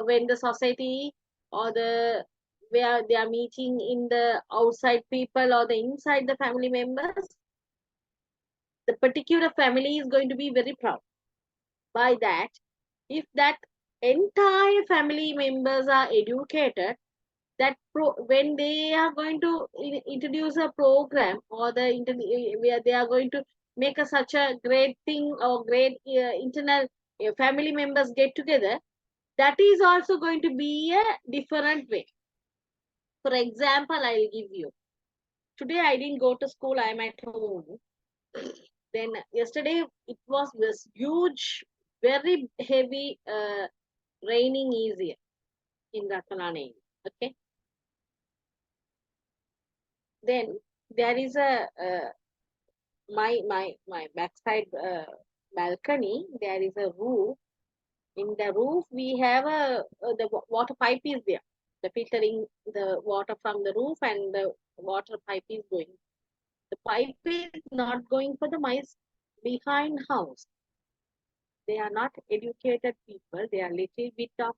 when the society or the where they are meeting in the outside people or the inside the family members, the particular family is going to be very proud. By that, If that entire family members are educated, that when they are going to introduce a program, or where they are going to make such a great thing, or great internal family members get together, that is also going to be a different way. For example, I'll give you. Today I didn't go to school, I'm at home. Then yesterday it was this huge, very heavy raining is here in Ratnalane. Okay. Then there is a my backside balcony. There is a roof. In the roof we have the water pipe is there. The filtering the water from the roof, and the water pipe is going. The pipe is not going for the mice behind house. They are not educated people. They are little bit of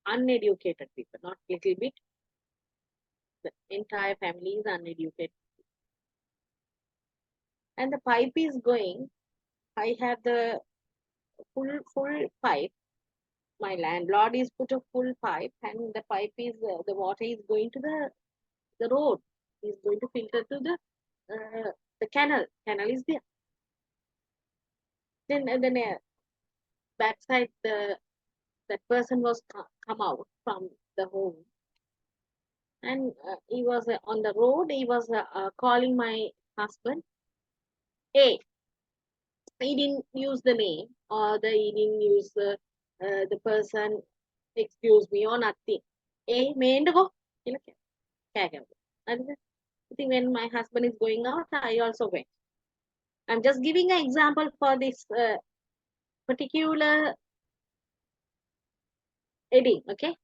uneducated people. Not little bit. The entire family is uneducated. And the pipe is going. I have the full pipe. My landlord is put a full pipe, and the pipe is the water is going to the road. Is going to filter to the canal. Canal is there. Then backside that person was come out from the home, and he was on the road. He was calling my husband. Hey, he didn't use the name, or he didn't use the person. Excuse me or nothing. Hey, mendego. I think when my husband is going out, I also went. I'm just giving an example for this particular heading. Okay,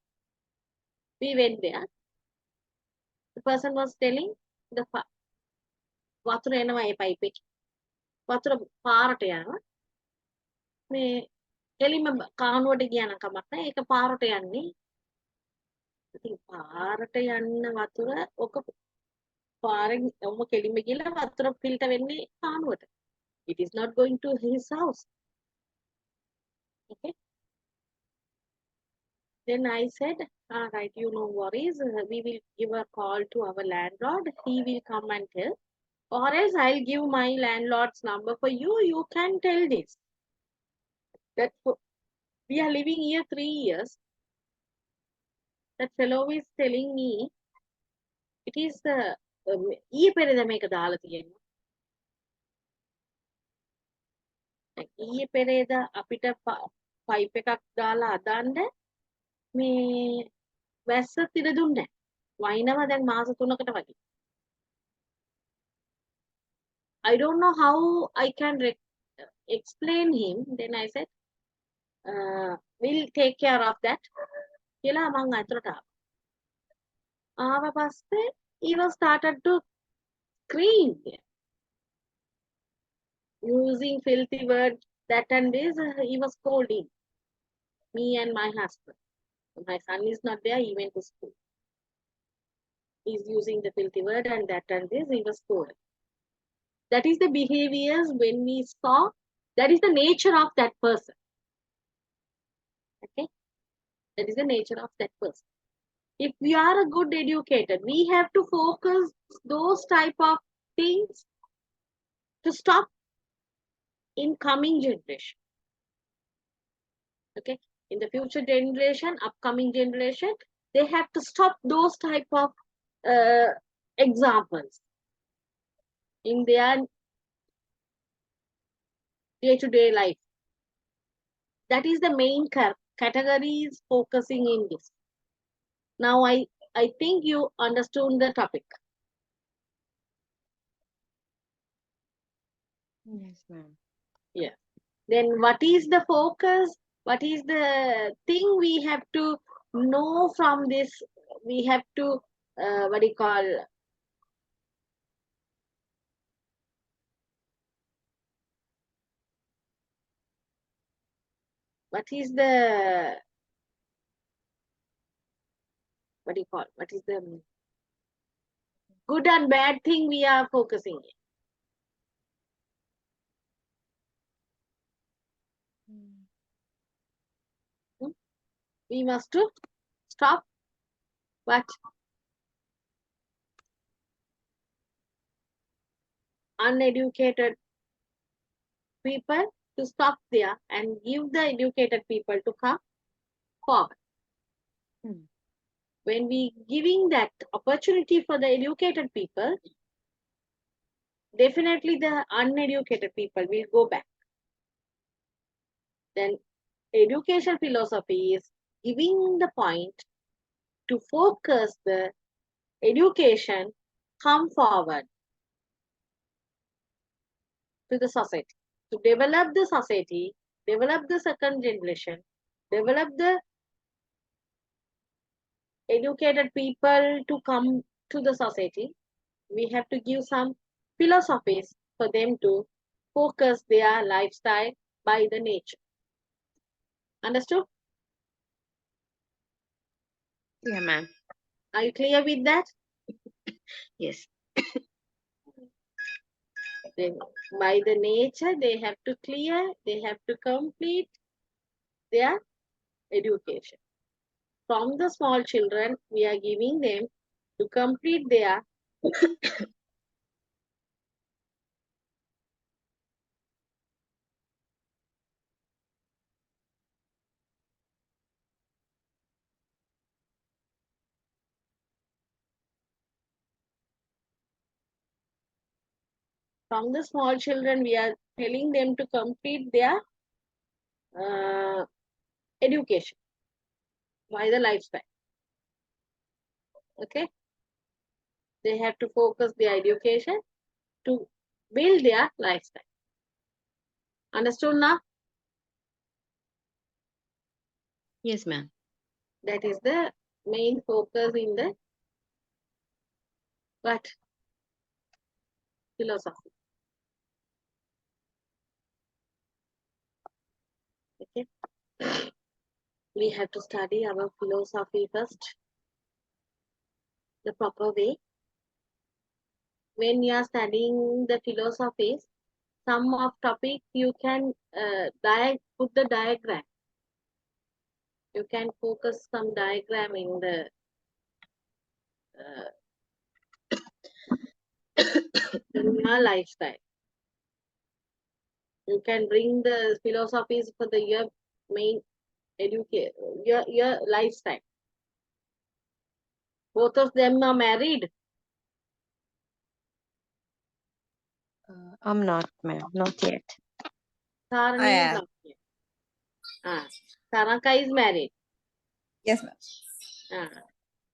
we went there. The person was telling the වතුර එනවා ඒ pipe එකේ. වතුර පාරට යනවා. මේ එලිම කානුවට ගියා නම් කමක් නැහැ. ඒක පාරට යන්නේ. ඉතින් පාරට යන්න වතුර ඔක පාරෙන් ඔම කෙලිම ගිහලා වතුර ෆිල්ටර් වෙන්නේ කානුවට. It is not going to his house. Okay. Then I said, all right, you no worries. We will give a call to our landlord. He will come and tell. Or else I'll give my landlord's number for you. You can tell this. That we are living here 3 years. That fellow is telling me, it is the ඊයේ පෙරේද මේක දාලා තියෙනවා. ඊයේ පෙරේද අපිට pipe එකක් දාලා අදන්න මේ වැස්ස තිර දුන්නේ. වයින්නවා දැන් මාස 3කට වගේ. I don't know how I can explain him. Then I said, we'll take care of that. කියලා මං අතට ආව පස්සේ he was started to scream using filthy words, that and this. He was scolding me and my husband. My son is not there. He went to school. He's using the filthy word and that and this. He was scolding. That is the behaviors when we saw. That is the nature of that person. Okay, that is the nature of that person. If we are a good educator, we have to focus those type of things to stop in coming generation. Okay, in the future generation, upcoming generation, they have to stop those type of examples in their day-to-day life. That is the main categories focusing in this. Now I think you understood the topic. Yes, ma'am. Yeah. Then what is the focus? What is the thing we have to know from this? We have to, what do you call? What is the, what do you call? What is the good and bad thing we are focusing in? we must to stop what? Uneducated people to stop there and give the educated people to come forward. When we giving that opportunity for the educated people, definitely the uneducated people will go back. Then education philosophy is giving the point to focus the education come forward to the society, to develop the society, develop the second generation, develop the educated people to come to the society. We have to give some philosophies for them to focus their lifestyle by the nature. Understood? Yeah, ma'am. Are you clear with that? Yes. Then by the nature, they have to clear, they have to complete their education. From the small children, we are giving them to complete their from the small children, we are telling them to complete their education by the lifestyle. Okay, they have to focus their education to build their lifestyle. Understood now? Yes, ma'am. That is the main focus in the what? Philosophy. Okay. We have to study our philosophy first, the proper way. When you are studying the philosophies, some of topic you can put the diagram. You can focus some diagram in the in your lifestyle. You can bring the philosophies for the your main educate your lifestyle. Both of them are married. I'm not, ma'am. Not yet. Sarani I is am. not yet. Saraka is married. Yes, ma'am.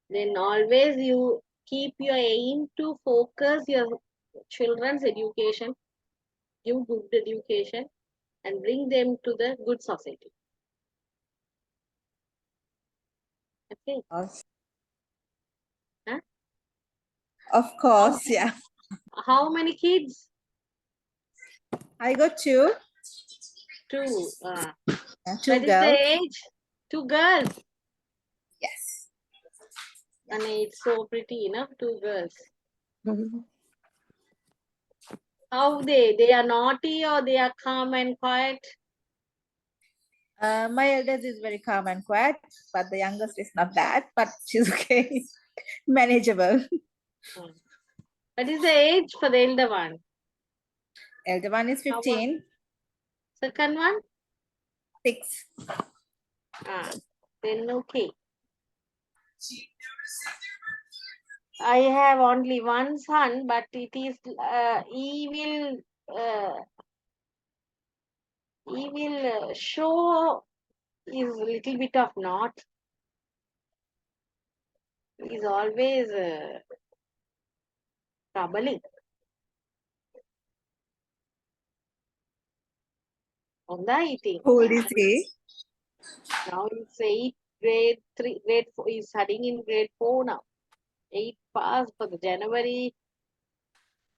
Then always you keep your aim to focus your children's education, give good education, and bring them to the good society. Okay. Huh? Of course, yeah. How many kids? I got two. Two. Two What is the girls. age? Two girls. Yes. And it's so pretty, you know, two girls. How they are naughty or they are calm and quiet? My eldest is very calm and quiet, but the youngest is not that, but she's okay. Manageable. What is the age for the elder one? Elder one is 15. Second one? 6. Then okay. I have only one son, but it is he will show is little bit of not. He's always troubling. Onda eating. Who old is he? Now it's 8 grade 3 grade 4. He's studying in grade 4 now. 8 passed for the January.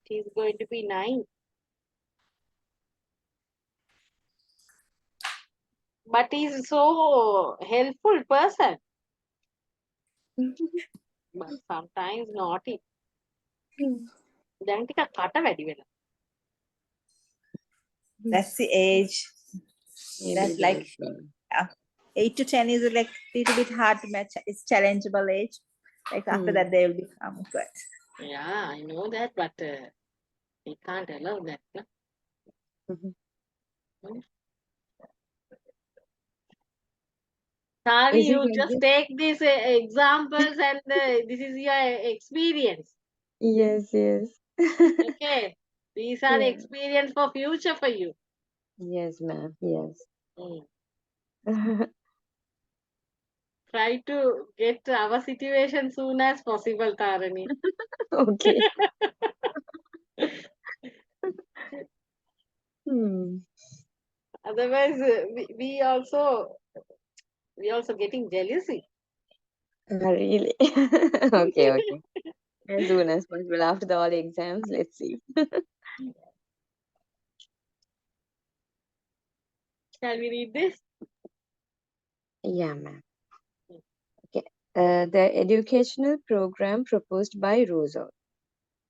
He's going to be 9. But he's so helpful person. But sometimes naughty. දැන් ටිකක් කට වැඩි වෙලා. That's the age. That's like, yeah. 8 to 10 is like a little bit hard to match. It's challengeable age. Like after that, they will become good. Yeah, I know that, but we can't allow that. No? Tari, Is it you like just this? take these examples and this is your experience. Yes, yes. Okay, these are Yeah. experience for future for you. Yes, ma'am. Yes. Mm. Try to get our situation soon as possible, Tarani. Okay. Otherwise, we also getting jealousy. Really? Okay, okay. As soon as possible after all exams, let's see. Shall we read this? Yeah, ma'am. Okay. The educational program proposed by Rousseau.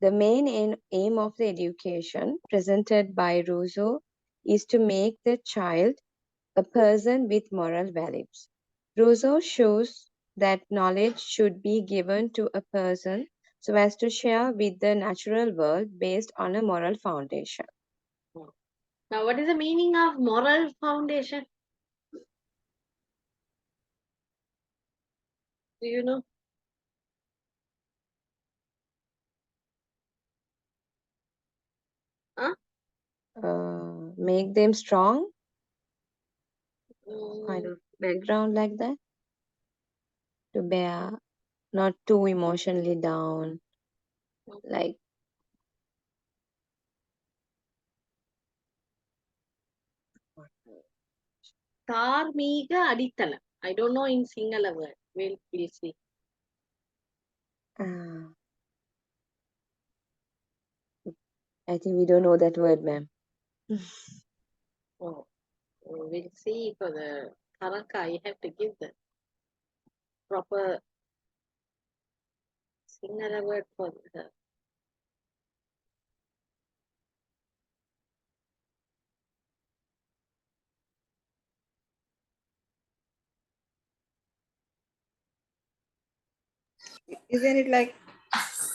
The main aim of the education presented by Rousseau is to make the child a person with moral values. Rousseau shows that knowledge should be given to a person so as to share with the natural world based on a moral foundation. Now, what is the meaning of moral foundation? Do you know? Huh? Make them strong, kind Mm, of background like that, to bear, not too emotionally down, like Tharmiga aditala. I don't know in Sinhala word. We'll see. I think we don't know that word, ma'am. Oh, we'll see for the Taraka. I have to give the proper Sinhala word for the. Isn't it like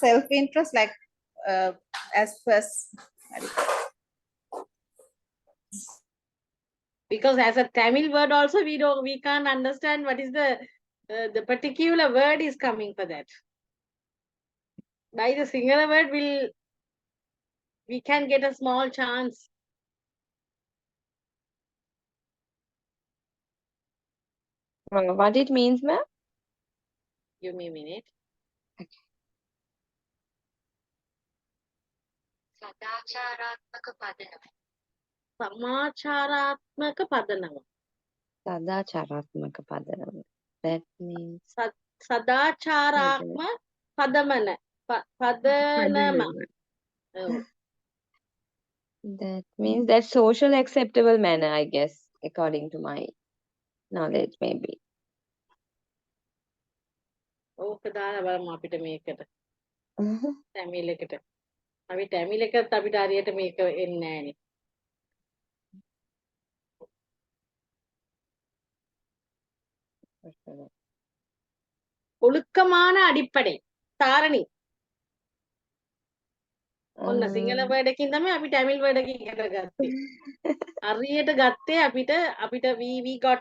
self-interest, like as first? Because as a Tamil word also we can't understand what is the particular word is coming for that. By the singular word we can get a small chance. What it means, ma'am? Give me a minute. Samacharaatmaka padanam. Sadacharatmaka padanam. That means Sadacharatma padamana. Padanama. Oh. that means that social acceptable manner, I guess, according to my knowledge, maybe. ඕක දාලා බලමු අපිට මේකට. Tamil එකට. අපි Tamil එකත් අපිට හරියට මේක එන්නේ නැහනේ. ஒழுக்கமான அடிப்படை. தாரணி. ඔන්න සිංහල වර්ඩ් එකකින් තමයි අපි Tamil වර්ඩ් එකකින් ඉගෙන ගත්තේ. හරියට ගත්තේ අපිට we got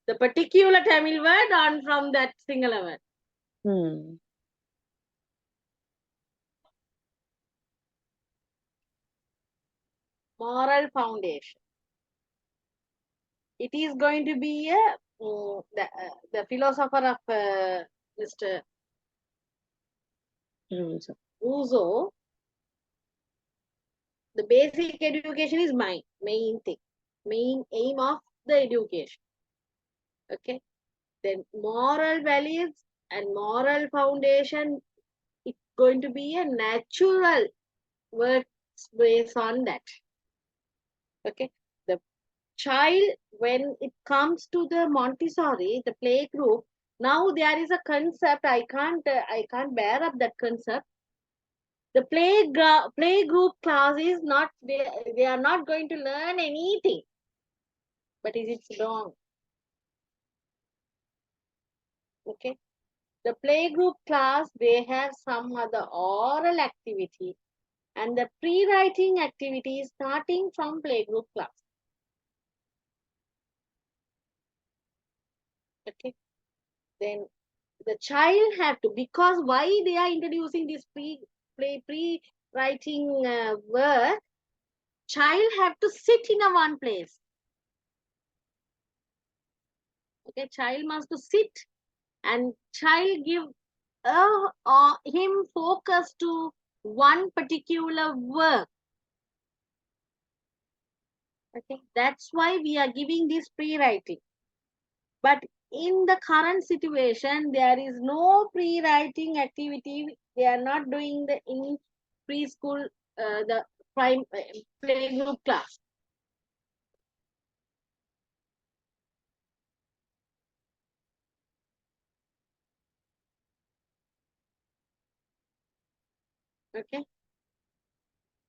the particular Tamil word on from that Sinhala word. Moral foundation. It is going to be the philosopher of Mr. Rousseau. The basic education is main thing, main aim of the education. Okay, then moral values and moral foundation, it's going to be a natural work based on that. Okay, the child, when it comes to the Montessori, the play group, now there is a concept I can't bear up that concept. The play group class is not, they are not going to learn anything. But is it wrong? Okay. The playgroup class, they have some other oral activity and the pre-writing activity is starting from playgroup class. Okay. Then the child have to, because why they are introducing this pre-writing work, child have to sit in a one place. Okay, child must to sit and child give him focus to one particular work. Okay, that's why we are giving this pre-writing. But in the current situation, there is no pre-writing activity. They are not doing the in preschool, the prime playgroup class. Okay,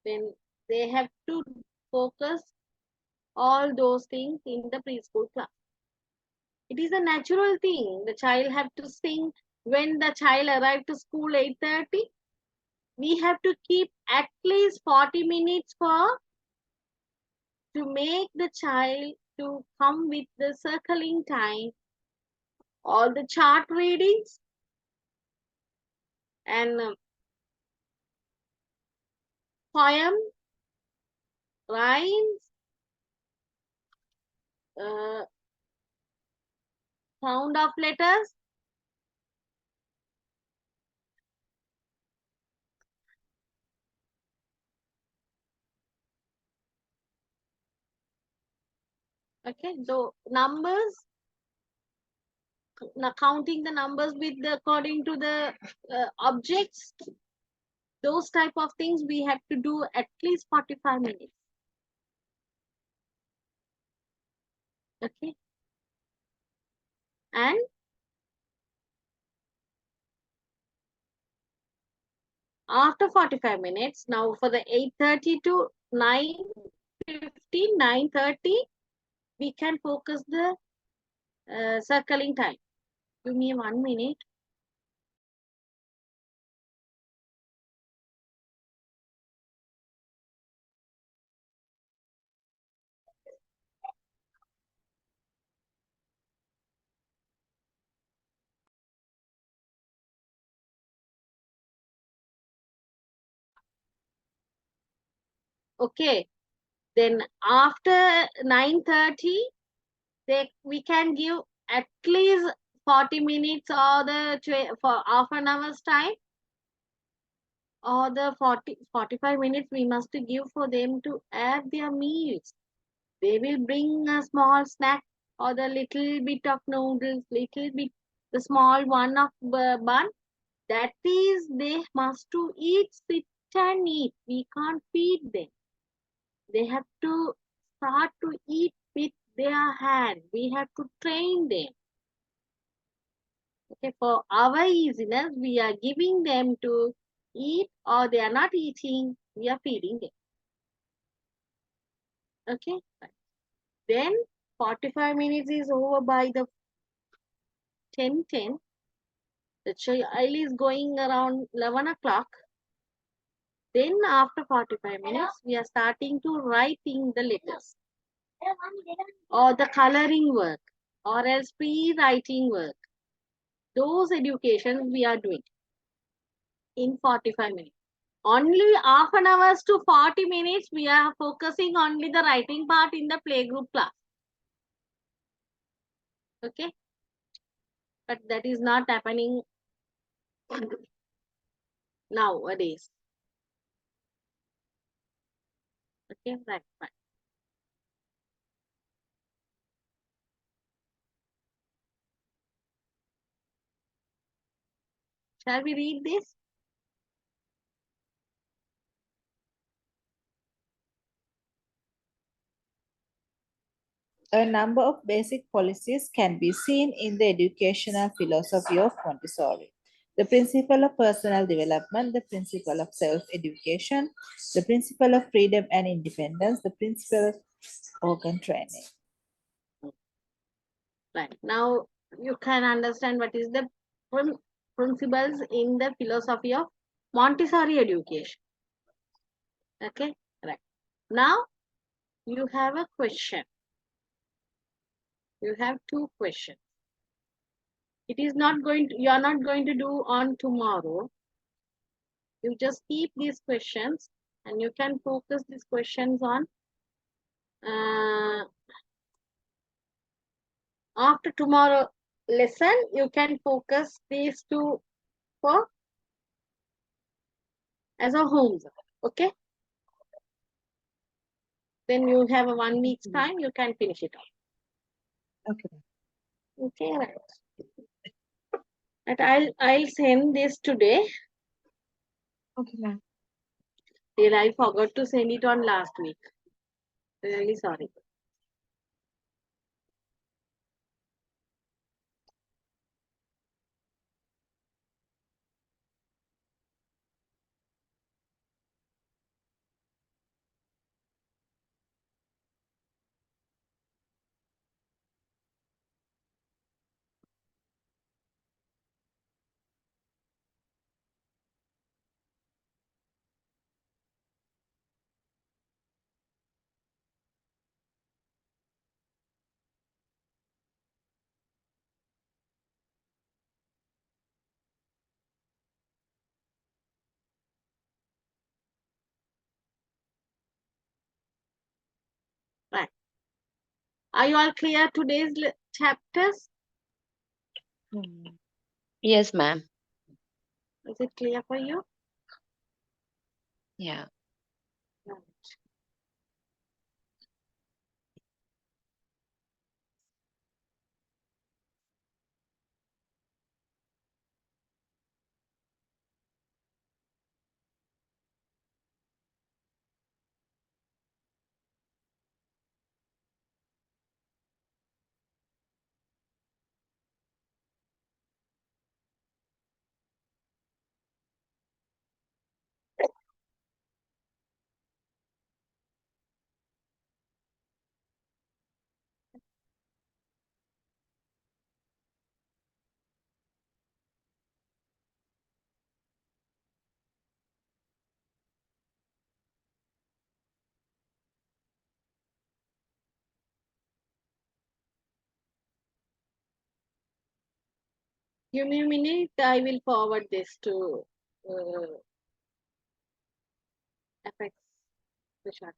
then they have to focus all those things in the preschool class. It is a natural thing. The child have to sing when the child arrived to school 8:30. We have to keep at least 40 minutes for to make the child to come with the circling time, all the chart readings and poem, rhymes, uh, sound of letters. Okay, so numbers, counting the numbers with the according to the objects, those type of things we have to do at least 45 minutes. Okay, and after 45 minutes, now for the 8:30 to 9:15, 9:30, we can focus the circling time. Give me 1 minute. Okay, then after 9:30, we can give at least 40 minutes or for half an hour's time, or the 45 minutes we must give for them to have their meals. They will bring a small snack or the little bit of noodles, little bit, the small one of bun. That is, they must to eat, sit and eat. We can't feed them. They have to start to eat with their hand. We have to train them. Okay, for our easiness, we are giving them to eat, or they are not eating, we are feeding them. Okay, then 45 minutes is over by the 10:10. The child is going around 11 o'clock. Then after 45 minutes, we are starting to writing the letters or the coloring work or else pre-writing work. Those educations we are doing in 45 minutes. Only half an hour to 40 minutes, we are focusing only the writing part in the playgroup class. Okay. But that is not happening nowadays. Okay, right, fine. Shall we read this? A number of basic policies can be seen in the educational philosophy of Montessori. The principle of personal development, the principle of self-education, the principle of freedom and independence, the principle of organ training. Right. Now, you can understand what is the principles in the philosophy of Montessori education. Okay, right. Now you have a question. You have two questions. It is not going to, you are not going to do on tomorrow. You just keep these questions and you can focus these questions on after tomorrow lesson. You can focus these two for as a homework. Okay, then you have a 1 week's time, you can finish it off. Okay. Okay, right. But I'll send this today. Okay, ma'am. Till I forgot to send it on last week. Really sorry. Right. Are you all clear today's chapters? Yes, ma'am. Is it clear for you? Yeah. Right. Give me a minute. I will forward this to FX Vishal.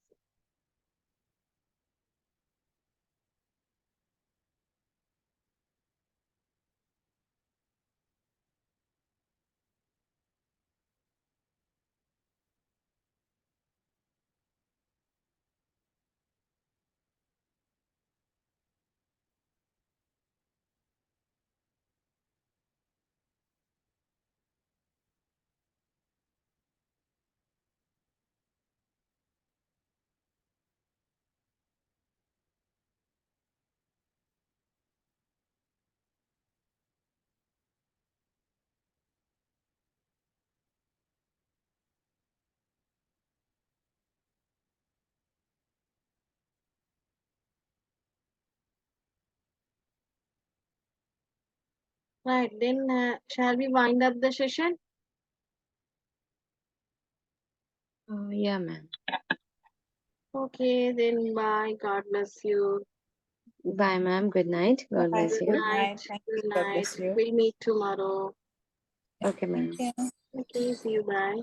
Right, then shall we wind up the session? Yeah, ma'am. Okay, then bye. God bless you. Bye, ma'am. Good night. God Bye. bless Good you. Good night. night. Thank Good you. God night. bless you. We'll meet tomorrow. Okay, ma'am. Thank you. Okay, see you. Bye.